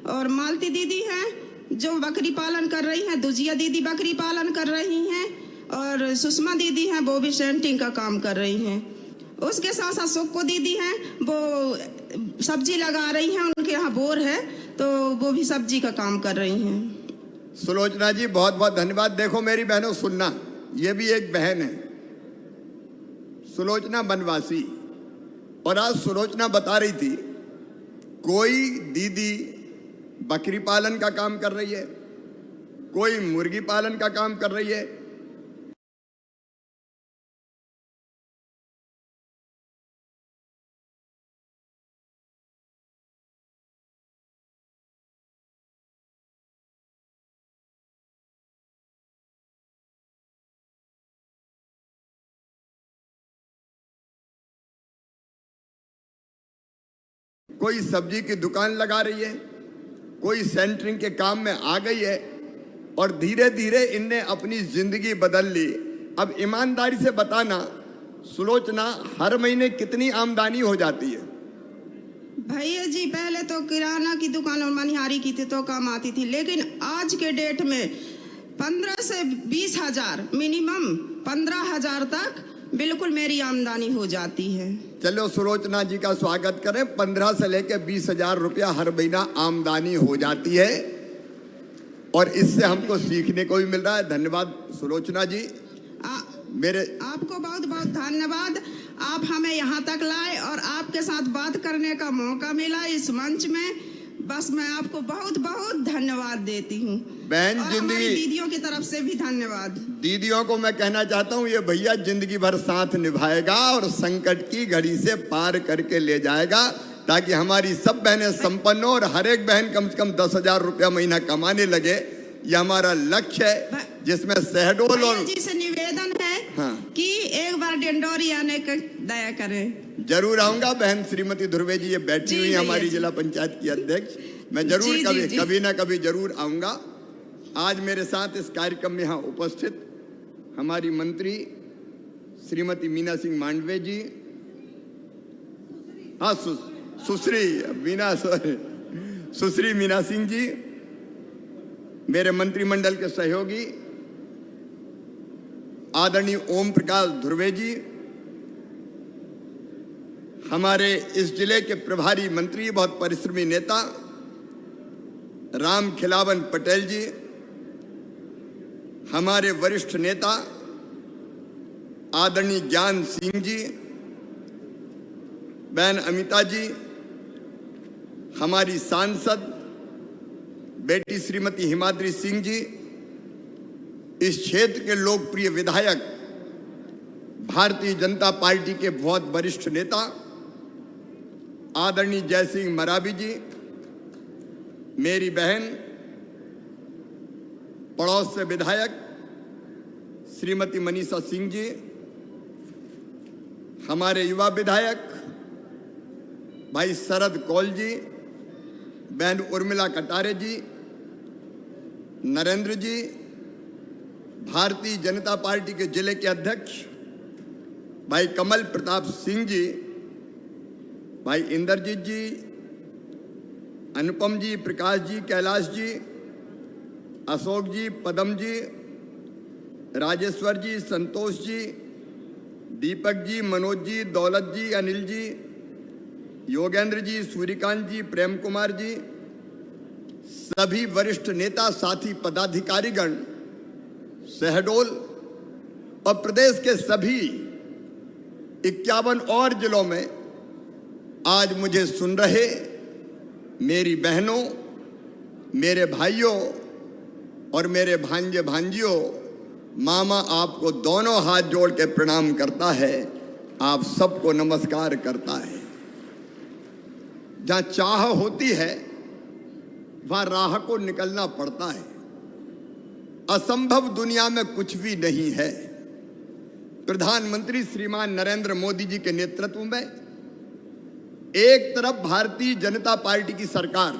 और मालती दीदी हैं जो बकरी पालन कर रही हैं, दुजिया दीदी बकरी पालन कर रही हैं और सुषमा दीदी हैं वो भी सेंटिंग का काम कर रही हैं। उसके साथ साथ सुक्को दीदी हैं, वो सब्जी लगा रही हैं, उनके यहाँ बोर है तो वो भी सब्जी का काम कर रही हैं। सुलोचना जी बहुत बहुत धन्यवाद। देखो मेरी बहनों सुनना, ये भी एक बहन है सुलोचना बनवासी। और आज सुलोचना बता रही थी कोई दीदी बकरी पालन का काम कर रही है, कोई मुर्गी पालन का काम कर रही है। कोई सब्जी की दुकान लगा रही है, कोई सेंटरिंग के काम में आ गई है और धीरे धीरे इनने अपनी जिंदगी बदल ली। अब ईमानदारी से बताना सुलोचना, हर महीने कितनी आमदनी हो जाती है? भैया जी पहले तो किराना की दुकान और मनिहारी की थी तो कम आती थी, लेकिन आज के डेट में 15 से 20 हजार, मिनिमम 15,000 तक बिल्कुल मेरी आमदनी हो जाती है। चलो सुलोचना जी का स्वागत करें। 15 से लेकर 20,000 रुपया हर महीना आमदनी हो जाती है और इससे हमको सीखने को भी मिल रहा है। धन्यवाद सुलोचना जी। मेरे आपको बहुत बहुत धन्यवाद। आप हमें यहाँ तक लाए और आपके साथ बात करने का मौका मिला इस मंच में। बस मैं आपको बहुत बहुत धन्यवाद देती हूँ। बहन जिंदगी, दीदियों की तरफ से भी धन्यवाद। दीदियों को मैं कहना चाहता हूँ, ये भैया जिंदगी भर साथ निभाएगा और संकट की घड़ी से पार करके ले जाएगा, ताकि हमारी सब बहनें संपन्न हो और हर एक बहन कम से कम 10,000 रुपया महीना कमाने लगे। ये हमारा लक्ष्य है, जिसमें शहडोल और जी से निवेदन है कि एक बार डिंडोरी आने का दया करें। जरूर आऊंगा। बहन श्रीमती ध्रुवे जी ये बैठी हुई हमारी जिला पंचायत की अध्यक्ष, मैं जरूर कभी ना कभी जरूर आऊंगा। आज मेरे साथ इस कार्यक्रम में यहाँ उपस्थित हमारी मंत्री श्रीमती मीना सिंह मांडवे जी, हाँ सुश्री मीना सिंह जी, मेरे मंत्रिमंडल के सहयोगी आदरणीय ओम प्रकाश ध्रुवे जी, हमारे इस जिले के प्रभारी मंत्री, बहुत परिश्रमी नेता राम खिलावन पटेल जी, हमारे वरिष्ठ नेता आदरणीय ज्ञान सिंह जी, बहन अमिता जी, हमारी सांसद बेटी श्रीमती हिमाद्री सिंह जी, इस क्षेत्र के लोकप्रिय विधायक, भारतीय जनता पार्टी के बहुत वरिष्ठ नेता आदरणीय जय सिंह मरावी जी, मेरी बहन पड़ोस से विधायक श्रीमती मनीषा सिंह जी, हमारे युवा विधायक भाई शरद कौल जी, बहन उर्मिला कटारे जी, नरेंद्र जी, भारतीय जनता पार्टी के जिले के अध्यक्ष भाई कमल प्रताप सिंह जी, भाई इंद्रजीत जी, अनुपम जी, प्रकाश जी, कैलाश जी, अशोक जी, पदम जी, राजेश्वर जी, संतोष जी, दीपक जी, मनोज जी, दौलत जी, अनिल जी, योगेंद्र जी, सूर्यकांत जी, प्रेम कुमार जी, सभी वरिष्ठ नेता, साथी, पदाधिकारीगण, शहडोल और प्रदेश के सभी 51 और जिलों में आज मुझे सुन रहे मेरी बहनों, मेरे भाइयों और मेरे भांजे भांजियों, मामा आपको दोनों हाथ जोड़ के प्रणाम करता है, आप सबको नमस्कार करता है। जहां चाह होती है वहां राह को निकलना पड़ता है। असंभव दुनिया में कुछ भी नहीं है। प्रधानमंत्री श्रीमान नरेंद्र मोदी जी के नेतृत्व में एक तरफ भारतीय जनता पार्टी की सरकार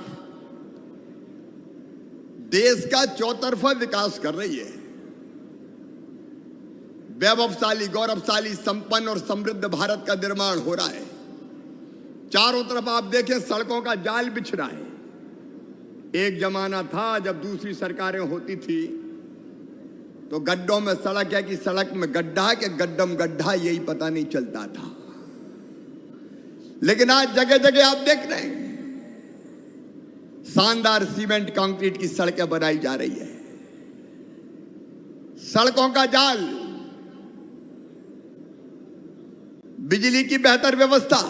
देश का चौतरफा विकास कर रही है। वैभवशाली, गौरवशाली, संपन्न और समृद्ध भारत का निर्माण हो रहा है। चारों तरफ आप देखें सड़कों का जाल बिछ रहा है। एक जमाना था जब दूसरी सरकारें होती थी तो गड्ढों में सड़क है कि सड़क में गड्ढा के गड्ढम गड्ढा, यही पता नहीं चलता था। लेकिन आज जगह जगह आप देख रहे हैं शानदार सीमेंट कंक्रीट की सड़कें बनाई जा रही है। सड़कों का जाल, बिजली की बेहतर व्यवस्था,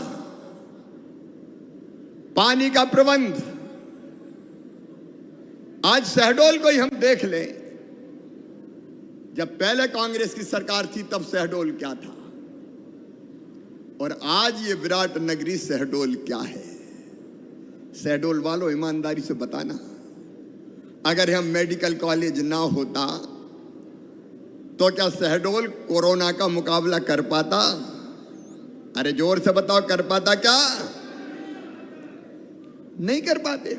पानी का प्रबंध। आज शहडोल को ही हम देख लें, जब पहले कांग्रेस की सरकार थी तब शहडोल क्या था और आज ये विराट नगरी शहडोल क्या है। शहडोल वालों ईमानदारी से बताना, अगर हम मेडिकल कॉलेज ना होता तो क्या शहडोल कोरोना का मुकाबला कर पाता? अरे जोर से बताओ, कर पाता क्या? नहीं कर पाते।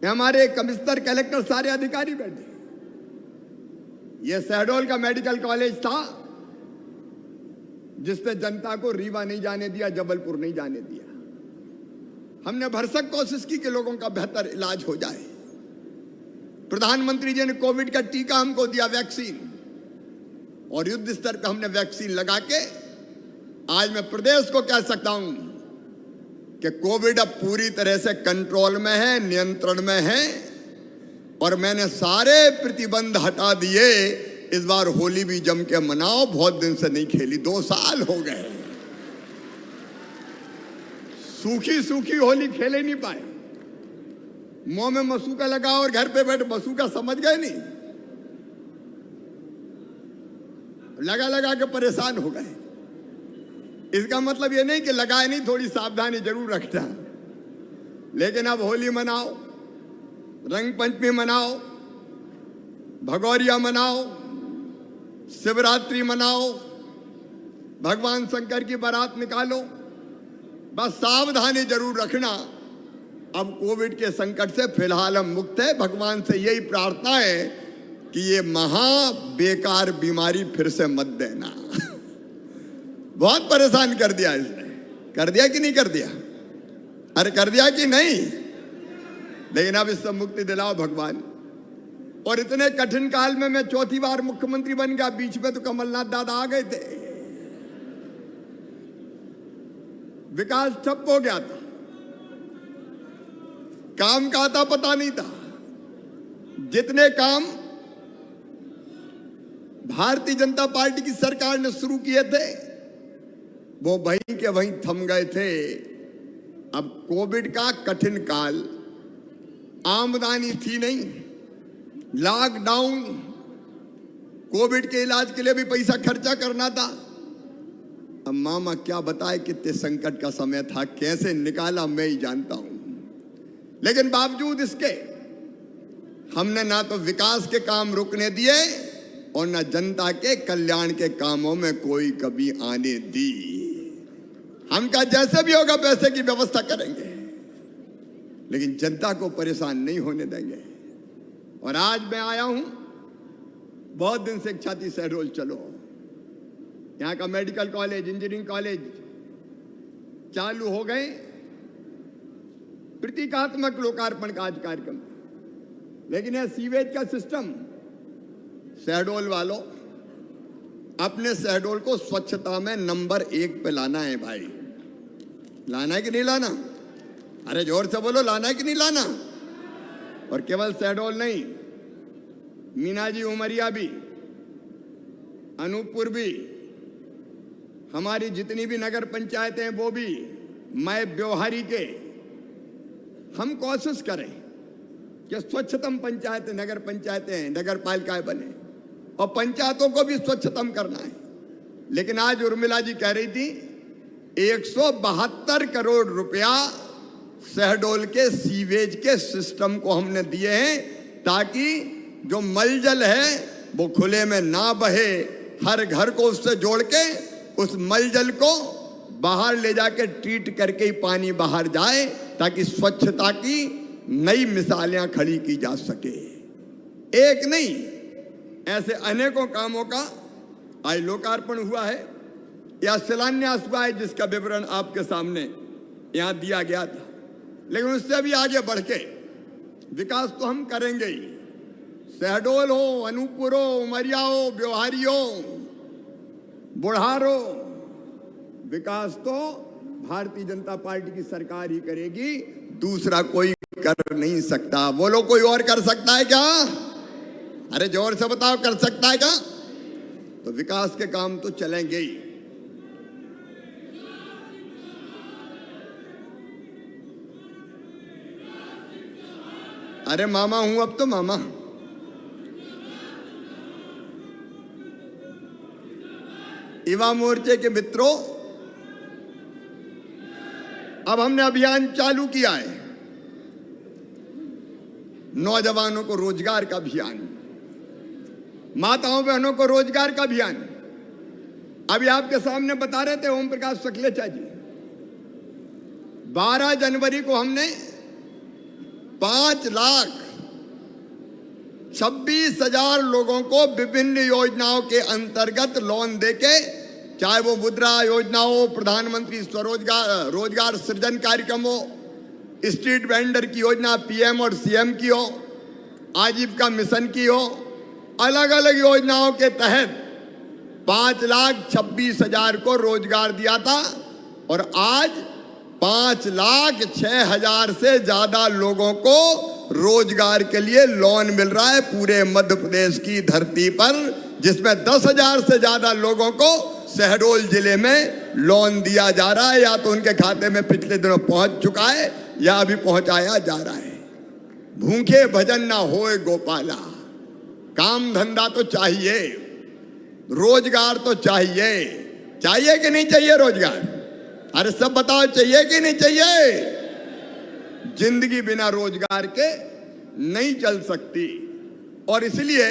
हमारे कमिश्नर, कलेक्टर, सारे अधिकारी बैठे। ये शहडोल का मेडिकल कॉलेज था, जिसने जनता को रीवा नहीं जाने दिया, जबलपुर नहीं जाने दिया। हमने भरसक कोशिश की कि लोगों का बेहतर इलाज हो जाए। प्रधानमंत्री जी ने कोविड का टीका हमको दिया, वैक्सीन, और युद्ध स्तर पर हमने वैक्सीन लगा के आज मैं प्रदेश को कह सकता हूं कि कोविड अब पूरी तरह से कंट्रोल में है, नियंत्रण में है, और मैंने सारे प्रतिबंध हटा दिए। इस बार होली भी जम के मनाओ, बहुत दिन से नहीं खेली, 2 साल हो गए। सूखी सूखी होली खेले नहीं पाए, मुंह में मसूका लगा और घर पे बैठ मसूका समझ गए नहीं, लगा लगा के परेशान हो गए। इसका मतलब ये नहीं कि लगाए नहीं, थोड़ी सावधानी जरूर रखता, लेकिन अब होली मनाओ, रंग पंचमी मनाओ, भगौरिया मनाओ, शिवरात्रि मनाओ, भगवान शंकर की बारात निकालो, बस सावधानी जरूर रखना। अब कोविड के संकट से फिलहाल हम मुक्त है। भगवान से यही प्रार्थना है कि ये महा बेकार बीमारी फिर से मत देना। बहुत परेशान कर दिया इसने, कर दिया कि नहीं कर दिया? अरे कर दिया कि नहीं? लेकिन अब इससे मुक्ति दिलाओ भगवान। और इतने कठिन काल में मैं 4थी बार मुख्यमंत्री बन गया। बीच में तो कमलनाथ दादा आ गए थे, विकास ठप हो गया था, काम का आता पता नहीं था। जितने काम भारतीय जनता पार्टी की सरकार ने शुरू किए थे वो वहीं के वहीं थम गए थे। अब कोविड का कठिन काल, आमदनी थी नहीं, लॉकडाउन, कोविड के इलाज के लिए भी पैसा खर्चा करना था। अब मामा क्या बताए कितने संकट का समय था, कैसे निकाला मैं ही जानता हूं। लेकिन बावजूद इसके हमने ना तो विकास के काम रुकने दिए और ना जनता के कल्याण के कामों में कोई कभी आने दी। हम का जैसे भी होगा पैसे की व्यवस्था करेंगे, लेकिन जनता को परेशान नहीं होने देंगे। और आज मैं आया हूं, बहुत दिन से इच्छा थी शहडोल चलो, यहाँ का मेडिकल कॉलेज, इंजीनियरिंग कॉलेज चालू हो गए। प्रतीकात्मक लोकार्पण का आज कार्यक्रम, लेकिन यह सीवेज का सिस्टम, शहडोल वालों अपने शहडोल को स्वच्छता में नंबर 1 पे लाना है भाई। लाना है कि नहीं लाना? अरे जोर से बोलो, लाना है कि नहीं लाना? और केवल शहडोल नहीं, मीनाजी उमरिया भी, अनूपपुर भी, हमारी जितनी भी नगर पंचायतें हैं वो भी, मैं ब्योहारी के, हम कोशिश करें कि स्वच्छतम पंचायतें, नगर पंचायतें, नगर पालिकाएं बने और पंचायतों को भी स्वच्छतम करना है। लेकिन आज उर्मिला जी कह रही थी 172 करोड़ रुपया शहडोल के सीवेज के सिस्टम को हमने दिए हैं, ताकि जो मलजल है वो खुले में ना बहे, हर घर को उससे जोड़ के उस मलजल को बाहर ले जाके ट्रीट करके ही पानी बाहर जाए, ताकि स्वच्छता की नई मिसालें खड़ी की जा सके। एक नहीं, ऐसे अनेकों कामों का आज लोकार्पण हुआ है या शिलान्यास हुआ है, जिसका विवरण आपके सामने यहां दिया गया था। लेकिन उससे भी आगे बढ़ के विकास तो हम करेंगे ही। शहडोल हो, अनूपपुर हो, उमरिया हो, ब्योहारी हो, बुढ़ारो, विकास तो भारतीय जनता पार्टी की सरकार ही करेगी, दूसरा कोई कर नहीं सकता। बोलो, कोई और कर सकता है क्या? अरे जोर से बताओ, कर सकता है क्या? तो विकास के काम तो चलेंगे ही। अरे मामा हूं अब तो, मामा। युवा मोर्चे के मित्रों, अब हमने अभियान चालू किया है, नौजवानों को रोजगार का अभियान, माताओं बहनों को रोजगार का अभियान। अभी आपके सामने बता रहे थे ओम प्रकाश सकलेचा जी, 12 जनवरी को हमने 5,26,000 लोगों को विभिन्न योजनाओं के अंतर्गत लोन देके चाहे वो मुद्रा योजना हो, प्रधानमंत्री स्वरोजगार रोजगार सृजन कार्यक्रम हो, स्ट्रीट वेंडर की योजना पीएम और सीएम की हो, आजीविका मिशन की हो, अलग अलग योजनाओं के तहत 5,26,000 को रोजगार दिया था और आज 5,06,000 से ज्यादा लोगों को रोजगार के लिए लोन मिल रहा है पूरे मध्य प्रदेश की धरती पर, जिसमें 10,000 से ज्यादा लोगों को शहडोल जिले में लोन दिया जा रहा है, या तो उनके खाते में पिछले दिनों पहुंच चुका है या अभी पहुंचाया जा रहा है। भूखे भजन ना होए गोपाला, काम धंधा तो चाहिए, रोजगार तो चाहिए। चाहिए कि नहीं चाहिए रोजगार? अरे सब बताओ, चाहिए कि नहीं चाहिए? जिंदगी बिना रोजगार के नहीं चल सकती और इसलिए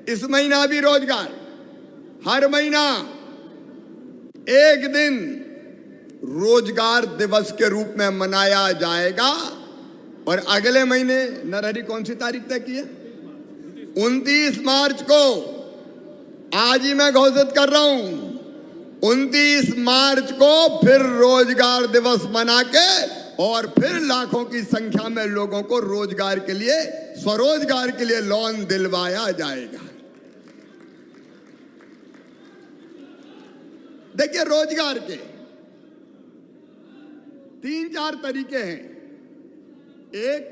इस महीना भी रोजगार, हर महीना एक दिन रोजगार दिवस के रूप में मनाया जाएगा। और अगले महीने नरहरी कौन सी तारीख तय की है? 29 मार्च को, आज ही मैं घोषित कर रहा हूं, 29 मार्च को फिर रोजगार दिवस मना के और फिर लाखों की संख्या में लोगों को रोजगार के लिए, स्वरोजगार के लिए लोन दिलवाया जाएगा। देखिए, रोजगार के 3-4 तरीके हैं। एक,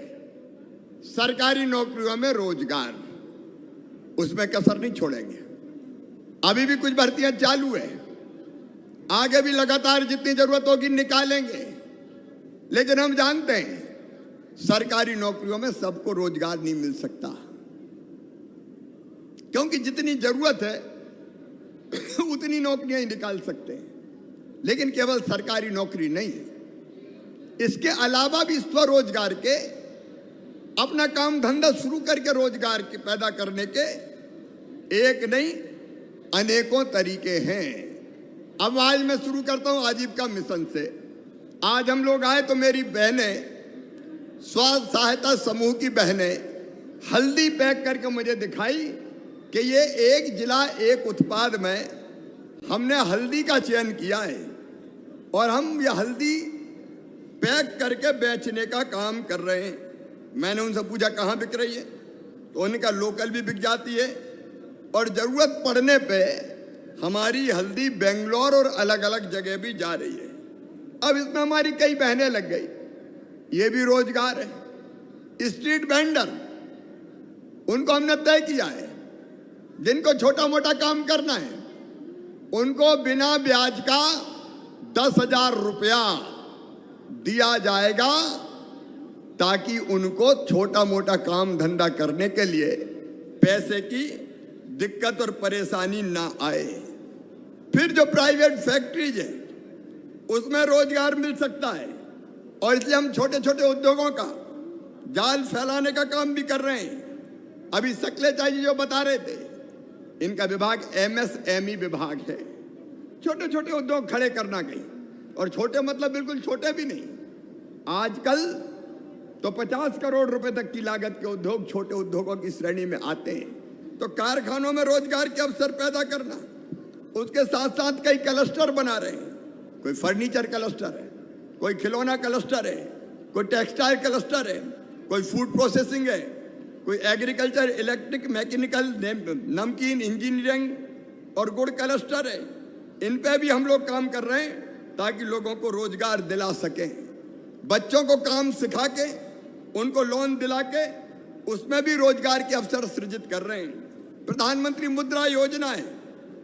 सरकारी नौकरियों में रोजगार, उसमें कसर नहीं छोड़ेंगे। अभी भी कुछ भर्तियां चालू है, आगे भी लगातार जितनी जरूरत होगी निकालेंगे। लेकिन हम जानते हैं सरकारी नौकरियों में सबको रोजगार नहीं मिल सकता, क्योंकि जितनी जरूरत है उतनी नौकरियां ही निकाल सकते हैं। लेकिन केवल सरकारी नौकरी नहीं है, इसके अलावा भी स्वरोजगार के, अपना काम धंधा शुरू करके रोजगार के पैदा करने के एक नहीं अनेकों तरीके हैं। अब आज मैं शुरू करता हूं आजीविका मिशन से। आज हम लोग आए तो मेरी बहनें, स्व सहायता समूह की बहनें हल्दी पैक करके मुझे दिखाई कि ये एक जिला एक उत्पाद में हमने हल्दी का चयन किया है और हम ये हल्दी पैक करके बेचने का काम कर रहे हैं। मैंने उनसे पूछा कहाँ बिक रही है, तो उनका लोकल भी बिक जाती है और जरूरत पड़ने पे हमारी हल्दी बेंगलोर और अलग अलग जगह भी जा रही है। अब इसमें हमारी कई बहनें लग गई, ये भी रोजगार है। स्ट्रीट वेंडर, उनको हमने तय किया है, जिनको छोटा मोटा काम करना है उनको बिना ब्याज का 10,000 रुपया दिया जाएगा, ताकि उनको छोटा मोटा काम धंधा करने के लिए पैसे की दिक्कत और परेशानी ना आए। फिर जो प्राइवेट फैक्ट्रीज है उसमें रोजगार मिल सकता है और इसलिए हम छोटे छोटे उद्योगों का जाल फैलाने का काम भी कर रहे हैं। अभी सकलेचा जी जो बता रहे थे, इनका विभाग MSME विभाग है, छोटे छोटे उद्योग खड़े करना कहीं, और छोटे मतलब बिल्कुल छोटे भी नहीं। आजकल तो 50 करोड़ रुपए तक की लागत के उद्योग छोटे उद्योगों की श्रेणी में आते हैं। तो कारखानों में रोजगार के अवसर पैदा करना, उसके साथ साथ कई क्लस्टर बना रहे हैं। कोई फर्नीचर क्लस्टर है, कोई खिलौना क्लस्टर है, कोई टेक्सटाइल क्लस्टर है, कोई फूड प्रोसेसिंग है, कोई एग्रीकल्चर, इलेक्ट्रिक, मैकेनिकल, नमकीन, इंजीनियरिंग और गुड़ क्लस्टर है। इन पे भी हम लोग काम कर रहे हैं ताकि लोगों को रोजगार दिला सकें। बच्चों को काम सिखा के उनको लोन दिला के उसमें भी रोजगार के अवसर सृजित कर रहे हैं। प्रधानमंत्री मुद्रा योजना है,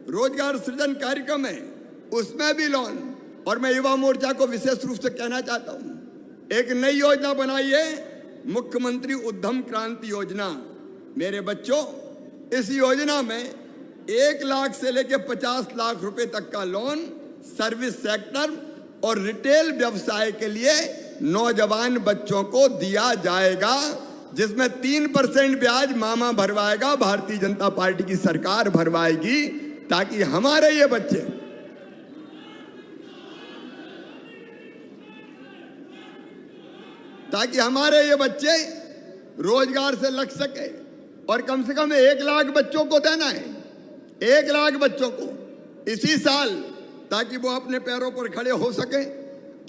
रोजगार सृजन कार्यक्रम है, उसमें भी लोन। और मैं युवा मोर्चा को विशेष रूप से कहना चाहता हूं, एक नई योजना बनाई है, मुख्यमंत्री उद्यम क्रांति योजना। मेरे बच्चों, इस योजना में 1 लाख से लेकर 50 लाख रुपए तक का लोन सर्विस सेक्टर और रिटेल व्यवसाय के लिए नौजवान बच्चों को दिया जाएगा, जिसमें 3% ब्याज मामा भरवाएगा, भारतीय जनता पार्टी की सरकार भरवाएगी, ताकि हमारे ये बच्चे रोजगार से लग सके। और कम से कम 1 लाख बच्चों को देना है, 1 लाख बच्चों को। इसी साल, ताकि वो अपने पैरों पर खड़े हो सके।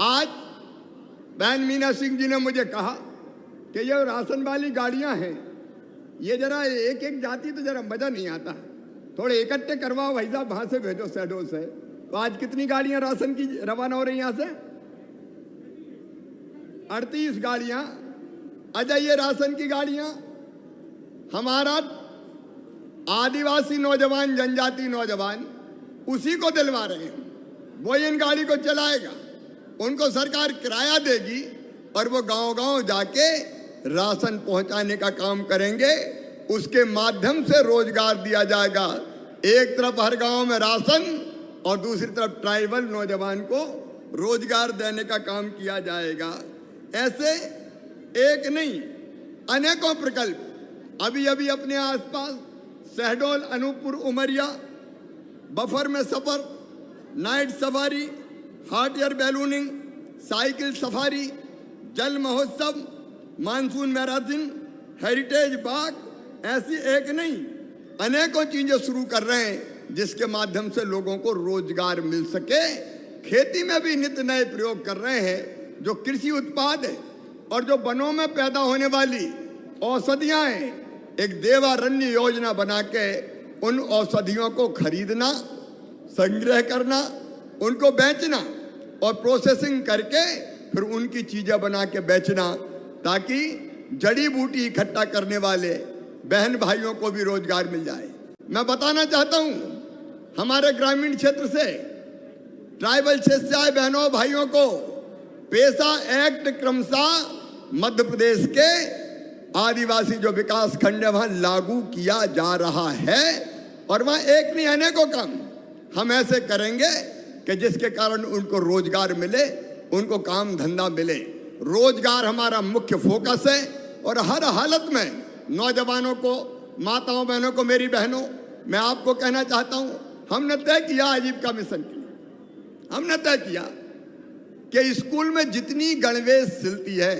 आज बहन मीना सिंह जी ने मुझे कहा कि ये राशन वाली गाड़ियां हैं, ये जरा एक एक जाती तो जरा मजा नहीं आता, थोड़े इकट्ठे करवाओ भाई साहब, वहां से भेजो शहडोल से। तो आज कितनी गाड़ियां राशन की रवाना हो रही यहां से? 38 गाड़ियां। अच्छा, ये राशन की गाड़ियां हमारा आदिवासी नौजवान, जनजाति नौजवान उसी को दिलवा रहे हैं, वो इन गाड़ी को चलाएगा, उनको सरकार किराया देगी और वो गांव-गांव जाके राशन पहुंचाने का काम करेंगे। उसके माध्यम से रोजगार दिया जाएगा। एक तरफ हर गांव में राशन और दूसरी तरफ ट्राइबल नौजवान को रोजगार देने का काम किया जाएगा। ऐसे एक नहीं, अनेकों प्रकल्प अभी अभी अपने आसपास शहडोल, अनूपपुर, उमरिया, बफर में सफर, night safari, hot air ballooning, cycle safari, Jal Mahotsav, monsoon marathon, heritage बाग, ऐसी एक नहीं अनेकों चीजें शुरू कर रहे हैं जिसके माध्यम से लोगों को रोजगार मिल सके। खेती में भी नित्य नए प्रयोग कर रहे हैं। जो कृषि उत्पाद है और जो वनों में पैदा होने वाली औषधियां हैं, एक देवारण्य योजना बना के उन औषधियों को खरीदना, संग्रह करना, उनको बेचना और प्रोसेसिंग करके फिर उनकी चीजें बना के बेचना, ताकि जड़ी बूटी इकट्ठा करने वाले बहन भाइयों को भी रोजगार मिल जाए। मैं बताना चाहता हूं, हमारे ग्रामीण क्षेत्र से, ट्राइबल क्षेत्र से आए बहनों भाइयों को पेशा एक्ट क्रमशः मध्य प्रदेश के आदिवासी जो विकास खंड है वहां लागू किया जा रहा है। और वहां एक नहीं अनेकों काम हम ऐसे करेंगे कि जिसके कारण उनको रोजगार मिले, उनको काम धंधा मिले। रोजगार हमारा मुख्य फोकस है और हर हालत में नौजवानों को, माताओं बहनों को, मेरी बहनों, मैं आपको कहना चाहता हूं, हमने तय किया, आजीविका मिशन किया, हमने तय किया कि स्कूल में जितनी गणवेश सिलती है,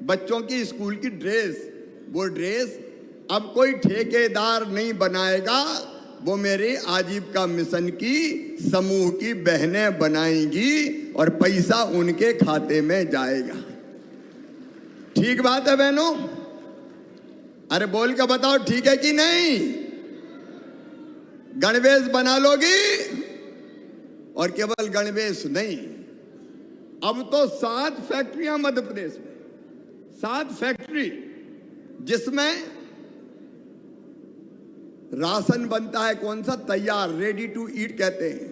बच्चों की स्कूल की ड्रेस, वो ड्रेस अब कोई ठेकेदार नहीं बनाएगा, वो मेरे आजीविका मिशन की समूह की बहनें बनाएंगी और पैसा उनके खाते में जाएगा। ठीक बात है बहनों? अरे बोल के बताओ, ठीक है कि नहीं? गणवेश बना लोगी? और केवल गणवेश नहीं, अब तो 7 फैक्ट्रियां मध्य प्रदेश में, 7 फैक्ट्री जिसमें राशन बनता है। कौन सा? तैयार, रेडी टू ईट कहते हैं।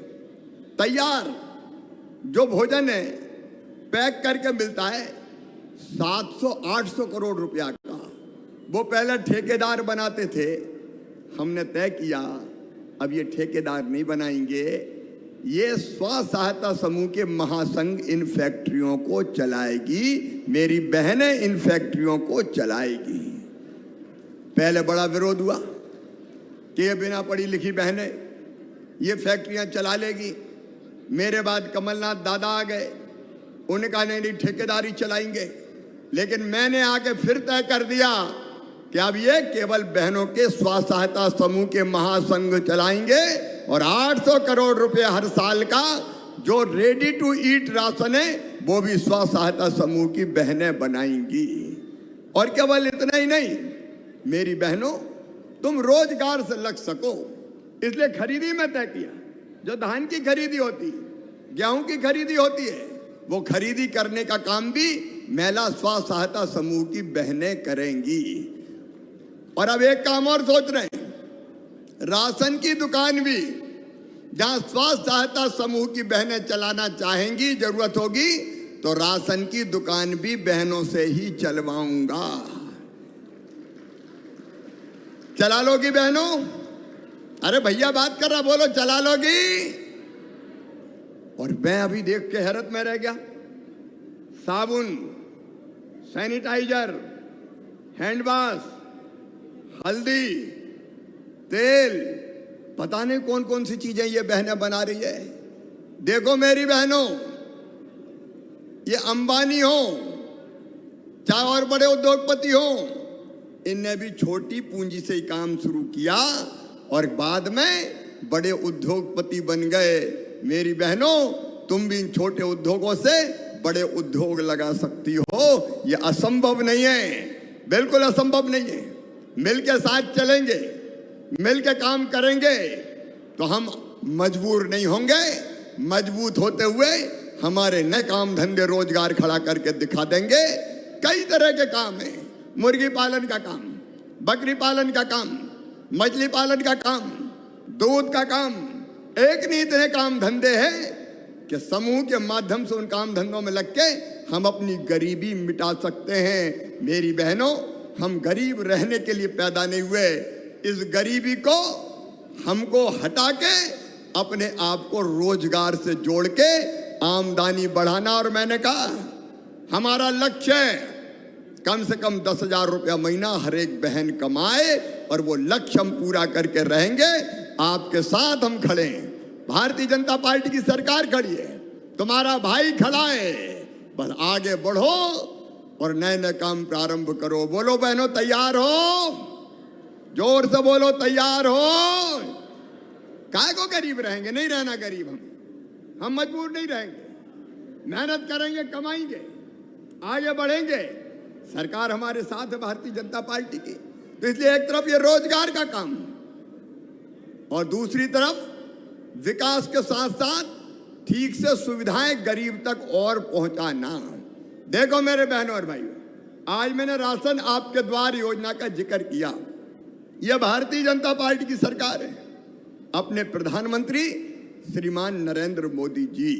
तैयार जो भोजन है पैक करके मिलता है 700-800 करोड़ रुपया का। वो पहले ठेकेदार बनाते थे, हमने तय किया अब ये ठेकेदार नहीं बनाएंगे, ये स्व सहायता समूह के महासंघ इन फैक्ट्रियों को चलाएगी, मेरी बहनें इन फैक्ट्रियों को चलाएगी। पहले बड़ा विरोध हुआ कि ये बिना पढ़ी लिखी बहनें ये फैक्ट्रियां चला लेगी। मेरे बाद कमलनाथ दादा आ गए, उन्होंने कहा नहीं ठेकेदारी चलाएंगे। लेकिन मैंने आके फिर तय कर दिया कि अब ये केवल बहनों के स्व सहायता समूह के महासंघ चलाएंगे और 800 करोड़ रुपए हर साल का जो रेडी टू ईट राशन है वो भी स्व सहायता समूह की बहनें बनाएंगी। और केवल इतना ही नहीं, मेरी बहनों तुम रोजगार से लग सको, इसलिए खरीदी में तय किया। जो धान की खरीदी होती, गेहूं की खरीदी होती है, वो खरीदी करने का काम भी महिला स्व सहायता समूह की बहनें करेंगी। और अब एक काम और सोच रहे हैं, राशन की दुकान भी जहां स्व सहायता समूह की बहनें चलाना चाहेंगी, जरूरत होगी तो राशन की दुकान भी बहनों से ही चलवाऊंगा। चला लोगी बहनों? अरे भैया बात कर रहा, बोलो चला लोगी? और मैं अभी देख के हैरत में रह गया, साबुन, सैनिटाइजर, हैंड वॉश, हल्दी, तेल, पता नहीं कौन कौन सी चीजें ये बहनें बना रही है। देखो मेरी बहनों, ये अंबानी हो चाहे और बड़े उद्योगपति हो, इनने भी छोटी पूंजी से ही काम शुरू किया और बाद में बड़े उद्योगपति बन गए। मेरी बहनों, तुम भी इन छोटे उद्योगों से बड़े उद्योग लगा सकती हो। ये असंभव नहीं है, बिल्कुल असंभव नहीं है। मिलके साथ चलेंगे, मिलके काम करेंगे तो हम मजबूर नहीं होंगे। मजबूत होते हुए हमारे नए काम धंधे रोजगार खड़ा करके दिखा देंगे। कई तरह के काम हैं, मुर्गी पालन का काम, बकरी पालन का काम, मछली पालन का काम, दूध का काम, एक नहीं इतने काम धंधे हैं कि समूह के माध्यम से उन काम धंधों में लग के हम अपनी गरीबी मिटा सकते हैं। मेरी बहनों, हम गरीब रहने के लिए पैदा नहीं हुए। इस गरीबी को हमको हटा के अपने आप को रोजगार से जोड़ के आमदनी बढ़ाना। और मैंने कहा हमारा लक्ष्य है कम से कम 10,000 रुपया महीना हर एक बहन कमाए, और वो लक्ष्य हम पूरा करके रहेंगे। आपके साथ हम खड़े हैं। भारतीय जनता पार्टी की सरकार खड़ी है, तुम्हारा भाई खड़ा है। बस आगे बढ़ो और नए नए काम प्रारंभ करो। बोलो बहनों, तैयार हो? जोर से बोलो, तैयार हो? काय को गरीब रहेंगे? नहीं रहना गरीब हम मजबूर नहीं रहेंगे। मेहनत करेंगे, कमाएंगे, आगे बढ़ेंगे। सरकार हमारे साथ है भारतीय जनता पार्टी की। तो इसलिए एक तरफ ये रोजगार का काम और दूसरी तरफ विकास के साथ साथ ठीक से सुविधाएं गरीब तक और पहुंचाना। देखो मेरे बहनों और भाइयों, आज मैंने राशन आपके द्वार योजना का जिक्र किया। यह भारतीय जनता पार्टी की सरकार है। अपने प्रधानमंत्री श्रीमान नरेंद्र मोदी जी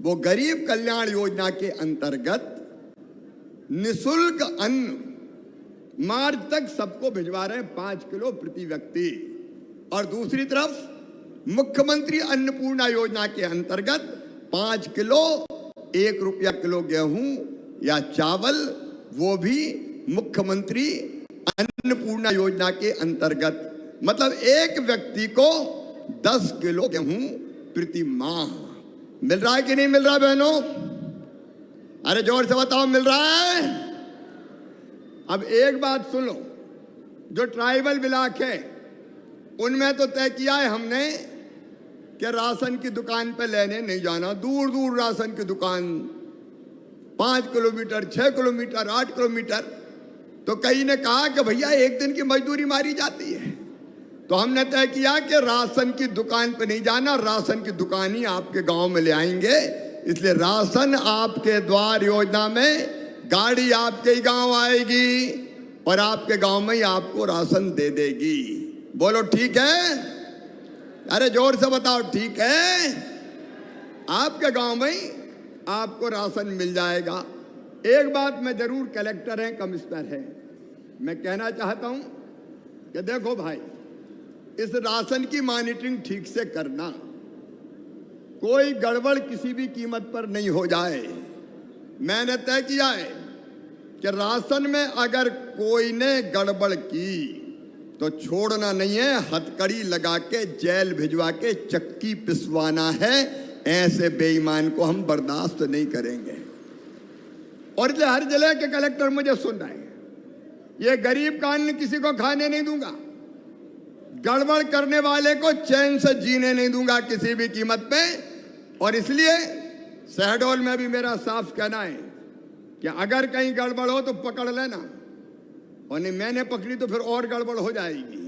वो गरीब कल्याण योजना के अंतर्गत निशुल्क अन्न मार्च तक सबको भिजवा रहे हैं, 5 किलो प्रति व्यक्ति। और दूसरी तरफ मुख्यमंत्री अन्नपूर्णा योजना के अंतर्गत 5 किलो 1 रुपया किलो गेहूं या चावल, वो भी मुख्यमंत्री अन्नपूर्णा योजना के अंतर्गत। मतलब एक व्यक्ति को 10 किलो गेहूं प्रति माह मिल रहा है कि नहीं मिल रहा बहनों? अरे जोर से बताओ, मिल रहा है? अब एक बात सुन लो, जो ट्राइबल ब्लॉक है उनमें तो तय किया है हमने कि राशन की दुकान पे लेने नहीं जाना। दूर दूर राशन की दुकान, 5 किलोमीटर, 6 किलोमीटर, 8 किलोमीटर। तो कई ने कहा कि भैया एक दिन की मजदूरी मारी जाती है। तो हमने तय किया कि राशन की दुकान पे नहीं जाना, राशन की दुकान ही आपके गांव में ले आएंगे। इसलिए राशन आपके द्वार योजना में गाड़ी आपके ही गांव आएगी और आपके गांव में ही आपको राशन दे देगी। बोलो ठीक है? अरे जोर से बताओ, ठीक है? आपके गांव में ही आपको राशन मिल जाएगा। एक बात मैं जरूर, कलेक्टर है, कमिश्नर है, मैं कहना चाहता हूं कि देखो भाई, इस राशन की मॉनिटरिंग ठीक से करना, कोई गड़बड़ किसी भी कीमत पर नहीं हो जाए। मैंने तय किया है कि राशन में अगर कोई ने गड़बड़ की तो छोड़ना नहीं है, हथकड़ी लगा के जेल भिजवा के चक्की पिसवाना है। ऐसे बेईमान को हम बर्दाश्त नहीं करेंगे। और इसलिए हर जिले के कलेक्टर मुझे सुन रहे हैं, ये गरीब का अन्न किसी को खाने नहीं दूंगा, गड़बड़ करने वाले को चैन से जीने नहीं दूंगा किसी भी कीमत पे। और इसलिए शहडोल में भी मेरा साफ कहना है कि अगर कहीं गड़बड़ हो तो पकड़ लेना, और नहीं मैंने पकड़ी तो फिर और गड़बड़ हो जाएगी।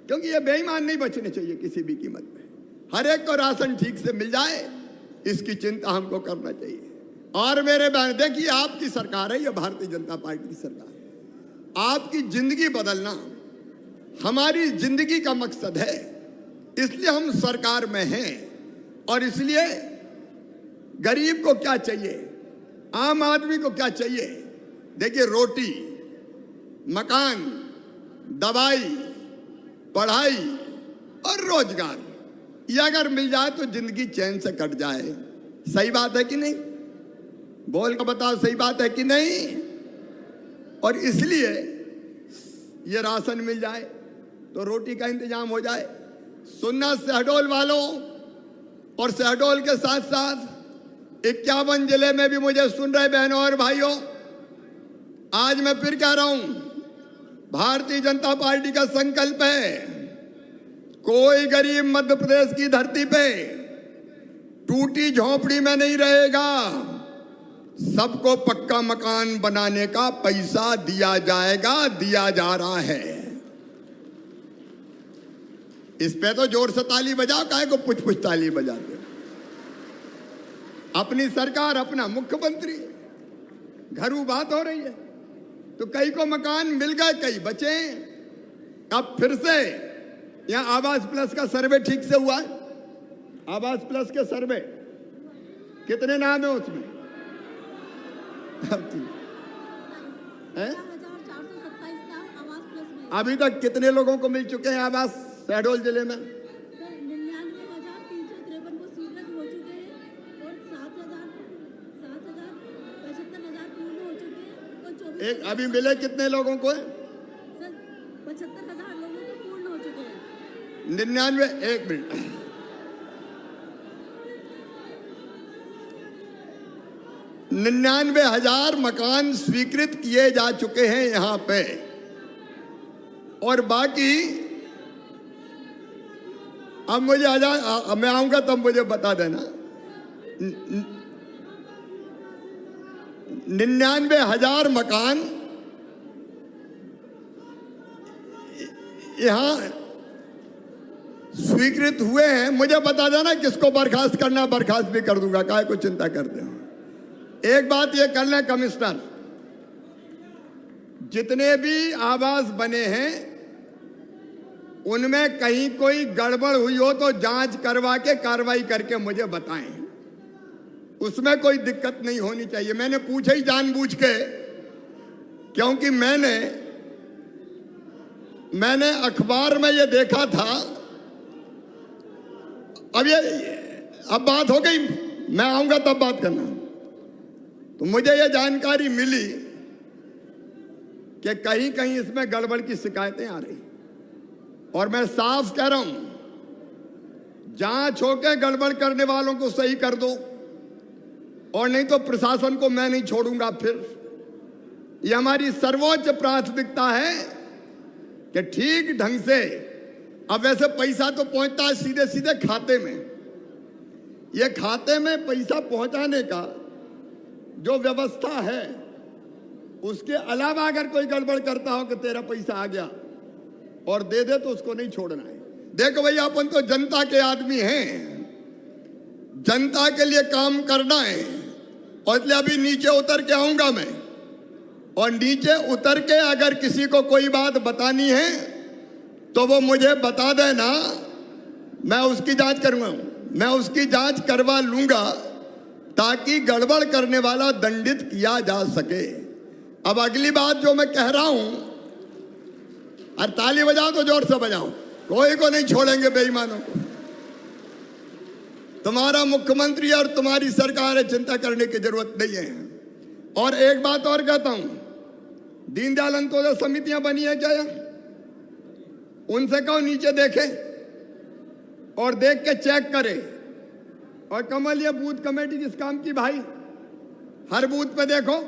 क्योंकि ये बेईमान नहीं बचने चाहिए किसी भी कीमत पे। हर एक को राशन ठीक से मिल जाए, इसकी चिंता हमको करना चाहिए। और मेरे बहन, देखिए आपकी सरकार है, ये भारतीय जनता पार्टी की सरकार है। आपकी जिंदगी बदलना हमारी जिंदगी का मकसद है, इसलिए हम सरकार में हैं। और इसलिए गरीब को क्या चाहिए, आम आदमी को क्या चाहिए? देखिए, रोटी, मकान, दवाई, पढ़ाई और रोजगार, ये अगर मिल जाए तो जिंदगी चैन से कट जाए। सही बात है कि नहीं? बोल कर बताओ, सही बात है कि नहीं? और इसलिए ये राशन मिल जाए तो रोटी का इंतजाम हो जाए। सुनना शहडोल वालों, और शहडोल के साथ साथ 51 जिले में भी मुझे सुन रहे बहनों और भाइयों, आज मैं फिर कह रहा हूं, भारतीय जनता पार्टी का संकल्प है कोई गरीब मध्य प्रदेश की धरती पे टूटी झोपड़ी में नहीं रहेगा। सबको पक्का मकान बनाने का पैसा दिया जाएगा, दिया जा रहा है। इस पे तो जोर से ताली बजाओ, काहे को पुछ पुछ ताली बजाते हो? अपनी सरकार, अपना मुख्यमंत्री, घरू बात हो रही है तो कई को मकान मिल गए, कई बचे। अब फिर से यहाँ आवास प्लस का सर्वे ठीक से हुआ है। आवास प्लस के सर्वे कितने नाम है उसमें? अभी तक कितने लोगों को मिल चुके हैं आवास शहडोल जिले में? 99,353 को स्वीकृत हो चुके हैं और 7,75,000 पूर्ण हो चुके हैं और 24 एक अभी मिले कितने लोगों को? 75,000 लोगों को पूर्ण हो चुके हैं। 99, एक मिनट, 99,000 मकान स्वीकृत किए जा चुके हैं यहां पे। और बाकी अब मुझे मैं आऊंगा तब मुझे बता देना। 99,000 मकान यहां स्वीकृत हुए हैं। मुझे बता देना किसको बर्खास्त करना, बर्खास्त भी कर दूंगा, काहे को चिंता करते हो। एक बात ये कर लें कमिश्नर, जितने भी आवास बने हैं उनमें कहीं कोई गड़बड़ हुई हो तो जांच करवा के कार्रवाई करके मुझे बताएं। उसमें कोई दिक्कत नहीं होनी चाहिए। मैंने पूछा ही जानबूझ के, क्योंकि मैंने अखबार में ये देखा था। अब बात हो गई, मैं आऊंगा तब बात करना। तो मुझे ये जानकारी मिली कि कहीं कहीं इसमें गड़बड़ की शिकायतें आ रही। और मैं साफ कह रहा हूं, जांच होकर गड़बड़ करने वालों को सही कर दो, और नहीं तो प्रशासन को मैं नहीं छोड़ूंगा। फिर ये हमारी सर्वोच्च प्राथमिकता है कि ठीक ढंग से, अब वैसे पैसा तो पहुंचता है सीधे सीधे खाते में। ये खाते में पैसा पहुंचाने का जो व्यवस्था है, उसके अलावा अगर कोई गड़बड़ करता हो कि तेरा पैसा आ गया और दे दे, तो उसको नहीं छोड़ना है। देखो भैया, अपन तो जनता के आदमी हैं, जनता के लिए काम करना है। और इसलिए अभी नीचे उतर के आऊंगा मैं, और नीचे उतर के अगर किसी को कोई बात बतानी है तो वो मुझे बता देना, मैं उसकी जांच करूंगा, मैं उसकी जांच करवा लूंगा, ताकि गड़बड़ करने वाला दंडित किया जा सके। अब अगली बात जो मैं कह रहा हूं, और ताली बजाओ तो जोर से बजाओ, कोई को नहीं छोड़ेंगे बेईमानों को। तुम्हारा मुख्यमंत्री और तुम्हारी सरकार है, चिंता करने की जरूरत नहीं है। और एक बात और कहता हूं, दीनदयाल अंत्योदय समितियां बनी है क्या? उनसे कहो नीचे देखे और देख के चेक करे। और कमल, ये बूथ कमेटी किस काम की भाई? हर बूथ पे देखो,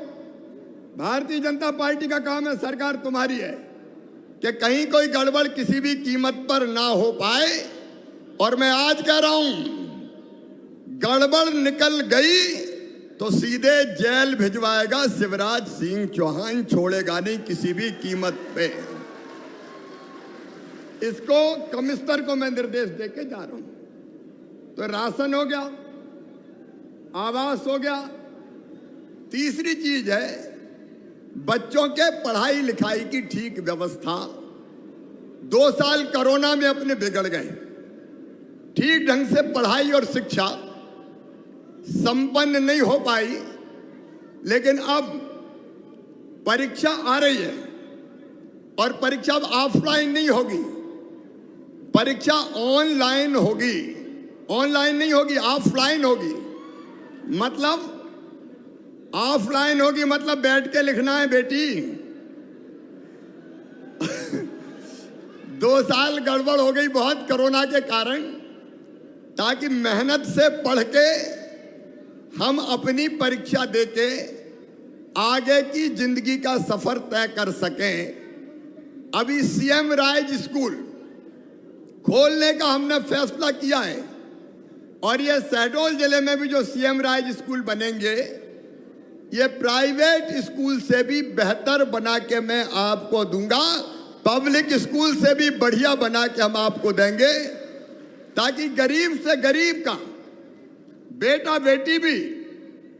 भारतीय जनता पार्टी का काम है, सरकार तुम्हारी है, कि कहीं कोई गड़बड़ किसी भी कीमत पर ना हो पाए। और मैं आज कह रहा हूं, गड़बड़ निकल गई तो सीधे जेल भिजवाएगा शिवराज सिंह चौहान, छोड़ेगा नहीं किसी भी कीमत पे। इसको कमिश्नर को मैं निर्देश देके जा रहा हूं। तो राशन हो गया, आवास हो गया। तीसरी चीज है बच्चों के पढ़ाई लिखाई की ठीक व्यवस्था। 2 साल कोरोना में अपने बिगड़ गए, ठीक ढंग से पढ़ाई और शिक्षा संपन्न नहीं हो पाई। लेकिन अब परीक्षा आ रही है, और परीक्षा अब ऑफलाइन नहीं होगी, परीक्षा ऑनलाइन होगी। ऑनलाइन नहीं होगी, ऑफलाइन होगी। मतलब ऑफलाइन होगी, मतलब बैठ के लिखना है बेटी। 2 साल गड़बड़ हो गई बहुत कोरोना के कारण, ताकि मेहनत से पढ़ के हम अपनी परीक्षा देके आगे की जिंदगी का सफर तय कर सकें। अभी सीएम राइज स्कूल खोलने का हमने फैसला किया है। और ये शहडोल जिले में भी जो सीएम राज स्कूल बनेंगे, ये प्राइवेट स्कूल से भी बेहतर बना के मैं आपको दूंगा, पब्लिक स्कूल से भी बढ़िया बना के हम आपको देंगे, ताकि गरीब से गरीब का बेटा बेटी भी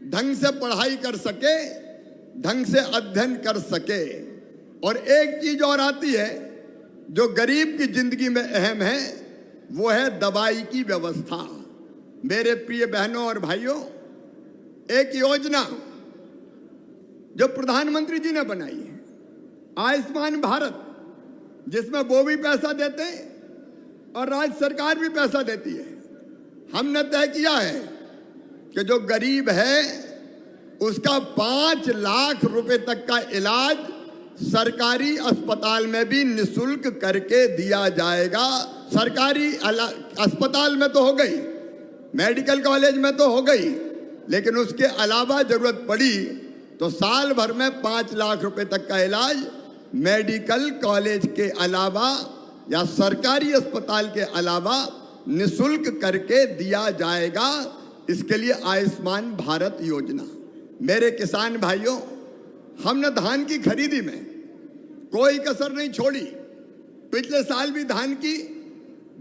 ढंग से पढ़ाई कर सके, ढंग से अध्ययन कर सके। और एक चीज और आती है जो गरीब की जिंदगी में अहम है, वो है दवाई की व्यवस्था। मेरे प्रिय बहनों और भाइयों, एक योजना जो प्रधानमंत्री जी ने बनाई है, आयुष्मान भारत, जिसमें वो भी पैसा देते हैं और राज्य सरकार भी पैसा देती है। हमने तय किया है कि जो गरीब है उसका 5 लाख रुपए तक का इलाज सरकारी अस्पताल में भी निःशुल्क करके दिया जाएगा। सरकारी अस्पताल में तो हो गई, मेडिकल कॉलेज में तो हो गई, लेकिन उसके अलावा जरूरत पड़ी तो साल भर में 5 लाख रुपए तक का इलाज मेडिकल कॉलेज के अलावा या सरकारी अस्पताल के अलावा निःशुल्क करके दिया जाएगा। इसके लिए आयुष्मान भारत योजना। मेरे किसान भाइयों, हमने धान की खरीदी में कोई कसर नहीं छोड़ी। पिछले साल भी धान की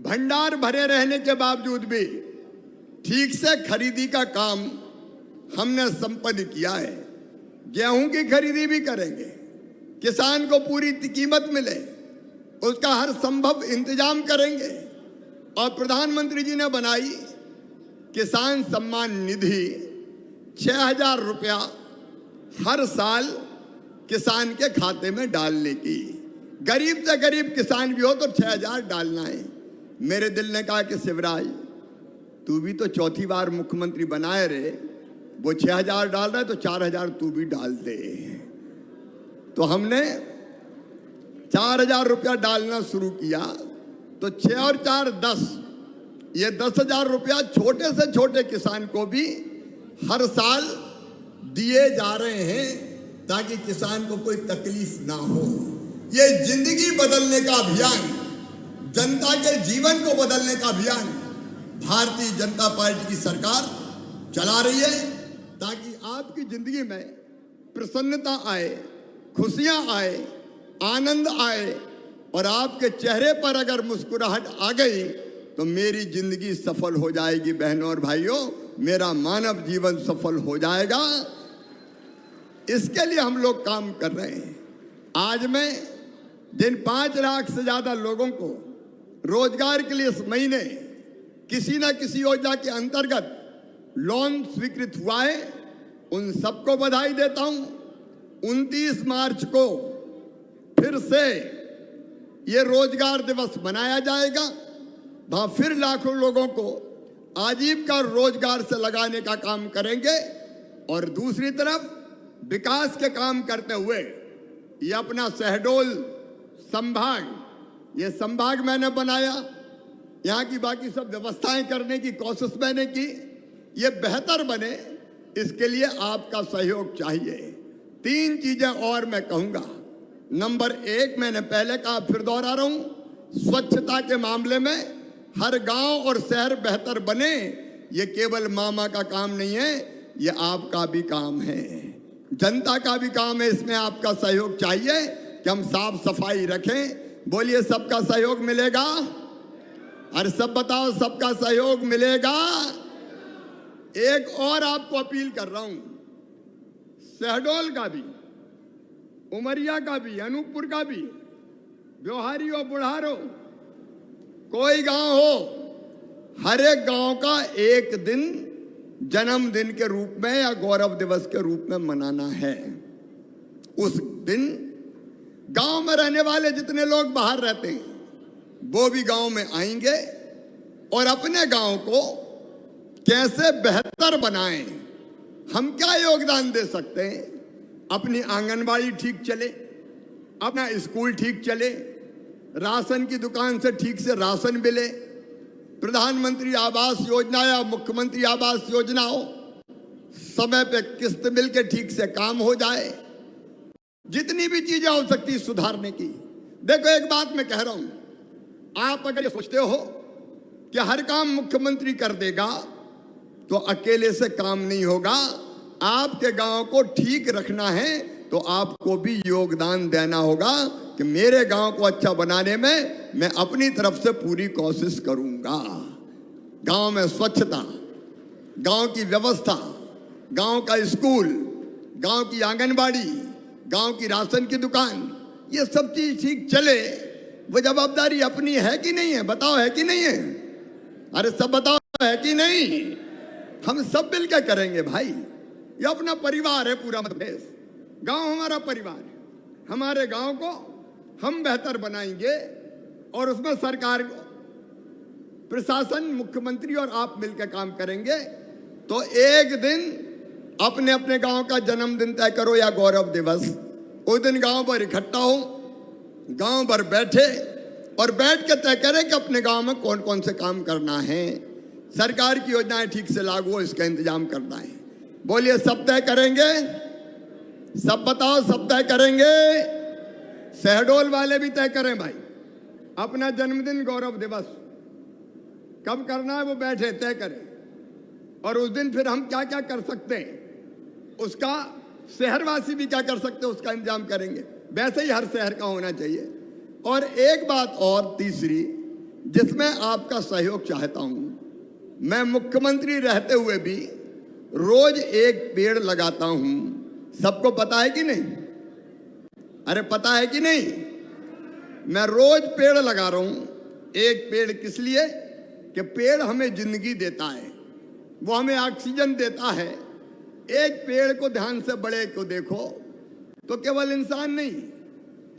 भंडार भरे रहने के बावजूद भी ठीक से खरीदी का काम हमने संपन्न किया है। गेहूं की खरीदी भी करेंगे, किसान को पूरी कीमत मिले उसका हर संभव इंतजाम करेंगे। और प्रधानमंत्री जी ने बनाई किसान सम्मान निधि, 6,000 रुपया हर साल किसान के खाते में डालने की। गरीब से गरीब किसान भी हो तो 6,000 डालना है। मेरे दिल ने कहा कि शिवराज, तू भी तो चौथी बार मुख्यमंत्री बनाए रे, वो 6,000 डाल रहा है तो 4,000 तू भी डाल दे। तो हमने 4,000 रुपया डालना शुरू किया, तो 6 और 4 10, ये 10,000 रुपया छोटे से छोटे किसान को भी हर साल दिए जा रहे हैं, ताकि किसान को कोई तकलीफ ना हो। ये जिंदगी बदलने का अभियान, जनता के जीवन को बदलने का अभियान भारतीय जनता पार्टी की सरकार चला रही है, ताकि आपकी जिंदगी में प्रसन्नता आए, खुशियां आए, आनंद आए। और आपके चेहरे पर अगर मुस्कुराहट आ गई तो मेरी जिंदगी सफल हो जाएगी। बहनों और भाइयों, मेरा मानव जीवन सफल हो जाएगा। इसके लिए हम लोग काम कर रहे हैं। आज मैं जिन 5 लाख से ज्यादा लोगों को रोजगार के लिए इस महीने किसी न किसी योजना के अंतर्गत लोन स्वीकृत हुआ है, उन सबको बधाई देता हूं। 29 मार्च को फिर से ये रोजगार दिवस मनाया जाएगा। वहां फिर लाखों लोगों को आजीविका रोजगार से लगाने का काम करेंगे। और दूसरी तरफ विकास के काम करते हुए ये अपना शहडोल संभाग, ये संभाग मैंने बनाया, यहाँ की बाकी सब व्यवस्थाएं करने की कोशिश मैंने की। ये बेहतर बने, इसके लिए आपका सहयोग चाहिए। 3 चीजें और मैं कहूंगा। नंबर 1, मैंने पहले कहा, फिर दोहरा रहा हूं, स्वच्छता के मामले में हर गांव और शहर बेहतर बने। ये केवल मामा का काम नहीं है, ये आपका भी काम है, जनता का भी काम है। इसमें आपका सहयोग चाहिए कि हम साफ सफाई रखें। बोलिए, सबका सहयोग मिलेगा? अरे सब बताओ, सबका सहयोग मिलेगा? एक और आपको अपील कर रहा हूं, शहडोल का भी, उमरिया का भी, अनूपपुर का भी, ब्योहारी हो, बुढ़ारो, कोई गांव हो, हर एक गांव का एक दिन जन्मदिन के रूप में या गौरव दिवस के रूप में मनाना है। उस दिन गांव में रहने वाले जितने लोग बाहर रहते हैं वो भी गांव में आएंगे और अपने गांव को कैसे बेहतर बनाएं, हम क्या योगदान दे सकते हैं। अपनी आंगनबाड़ी ठीक चले, अपना स्कूल ठीक चले, राशन की दुकान से ठीक से राशन मिले, प्रधानमंत्री आवास योजना या मुख्यमंत्री आवास योजना हो, समय पे किस्त मिल के ठीक से काम हो जाए। जितनी भी चीजें हो सकती सुधारने की। देखो, एक बात मैं कह रहा हूं, आप अगर ये सोचते हो कि हर काम मुख्यमंत्री कर देगा तो अकेले से काम नहीं होगा। आपके गांव को ठीक रखना है तो आपको भी योगदान देना होगा कि मेरे गांव को अच्छा बनाने में मैं अपनी तरफ से पूरी कोशिश करूंगा। गांव में स्वच्छता, गांव की व्यवस्था, गांव का स्कूल, गांव की आंगनबाड़ी, गांव की राशन की दुकान, ये सब चीज ठीक चले, वो जवाबदारी अपनी है कि नहीं है? बताओ, है कि नहीं है? अरे सब बताओ, है कि नहीं? हम सब मिलकर करेंगे भाई। ये अपना परिवार है पूरा मध्य प्रदेश। गांव हमारा परिवार है। हमारे गांव को हम बेहतर बनाएंगे और उसमें सरकार, प्रशासन, मुख्यमंत्री और आप मिलकर काम करेंगे। तो एक दिन अपने अपने गांव का जन्मदिन तय करो या गौरव दिवस। उस दिन गांव पर इकट्ठा हो, गांव भर बैठे और बैठ के तय करें कि अपने गांव में कौन कौन से काम करना है, सरकार की योजनाएं ठीक से लागू हो इसका इंतजाम करना है। बोलिए, सब तय करेंगे? सब बताओ, सब तय करेंगे? शहडोल वाले भी तय करें भाई। अपना जन्मदिन, गौरव दिवस कब करना है वो बैठे तय करें। और उस दिन फिर हम क्या क्या कर सकते हैं उसका, शहरवासी भी क्या कर सकते हैं उसका इंतजाम करेंगे। वैसे ही हर शहर का होना चाहिए। और एक बात और तीसरी, जिसमें आपका सहयोग चाहता हूं, मैं मुख्यमंत्री रहते हुए भी रोज एक पेड़ लगाता हूं। सबको पता है कि नहीं? अरे पता है कि नहीं? मैं रोज पेड़ लगा रहा हूं। एक पेड़ किस लिए? कि पेड़ हमें जिंदगी देता है, वो हमें ऑक्सीजन देता है। एक पेड़ को ध्यान से बड़े को देखो तो केवल इंसान नहीं,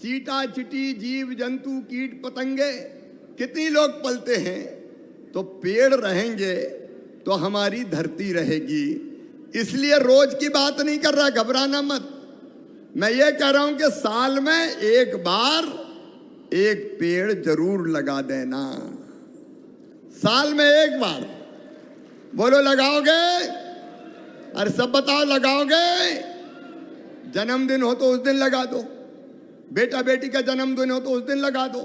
चीटा चिटी, जीव जंतु, कीट पतंगे, कितनी लोग पलते हैं। तो पेड़ रहेंगे तो हमारी धरती रहेगी। इसलिए रोज की बात नहीं कर रहा, घबराना मत। मैं ये कह रहा हूं कि साल में एक बार एक पेड़ जरूर लगा देना। साल में एक बार। बोलो, लगाओगे? अरे सब बताओ, लगाओगे? जन्मदिन हो तो उस दिन लगा दो, बेटा बेटी का जन्मदिन हो तो उस दिन लगा दो।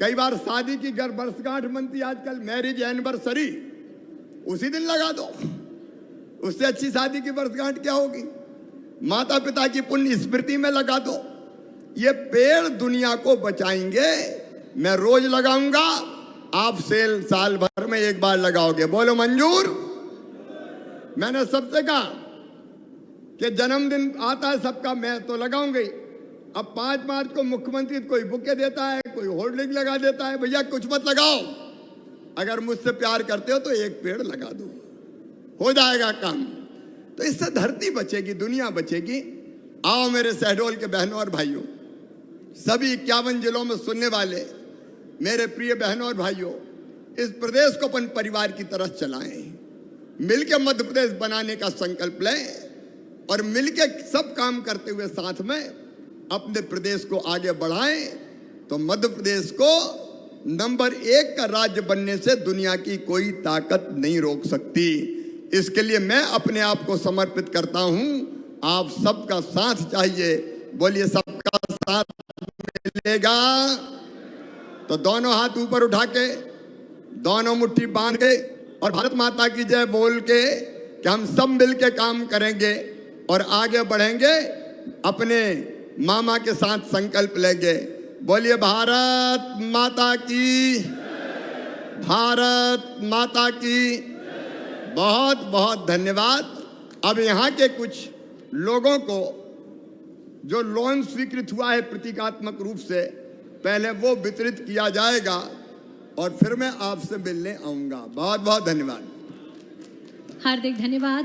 कई बार शादी की वर्षगांठ बनती है आजकल, मैरिज एनिवर्सरी, उसी दिन लगा दो। उससे अच्छी शादी की वर्षगांठ क्या होगी? माता पिता की पुण्य स्मृति में लगा दो। ये पेड़ दुनिया को बचाएंगे। मैं रोज लगाऊंगा, आप साल भर में एक बार लगाओगे। बोलो मंजूर? मैंने सबसे कहा कि जन्मदिन आता है सबका, मैं तो लगाऊंगा ही। अब 5 मार्च को मुख्यमंत्री कोई बुके देता है, कोई होर्डिंग लगा देता है। भैया कुछ मत लगाओ, अगर मुझसे प्यार करते हो तो एक पेड़ लगा दो, हो जाएगा काम। तो इससे धरती बचेगी, दुनिया बचेगी। आओ मेरे शहडोल के बहनों और भाइयों, सभी 51 जिलों में सुनने वाले मेरे प्रिय बहनों और भाइयों, इस प्रदेश को अपन परिवार की तरह चलाएं। मिलकर मध्य प्रदेश बनाने का संकल्प लें और मिलकर सब काम करते हुए साथ में अपने प्रदेश को आगे बढ़ाएं। तो मध्य प्रदेश को नंबर 1 का राज्य बनने से दुनिया की कोई ताकत नहीं रोक सकती। इसके लिए मैं अपने आप को समर्पित करता हूं। आप सबका साथ चाहिए। बोलिए, सबका साथ मिलेगा? तो दोनों हाथ ऊपर उठा के, दोनों मुट्ठी बांध के और भारत माता की जय बोल के कि हम सब मिलके काम करेंगे और आगे बढ़ेंगे। अपने मामा के साथ संकल्प लेंगे। बोलिए, भारत माता की, भारत माता की। बहुत बहुत धन्यवाद। अब यहाँ के कुछ लोगों को जो लोन स्वीकृत हुआ है प्रतीकात्मक रूप से, पहले वो वितरित किया जाएगा और फिर मैं आपसे मिलने आऊंगा। बहुत बहुत धन्यवाद। हार्दिक धन्यवाद।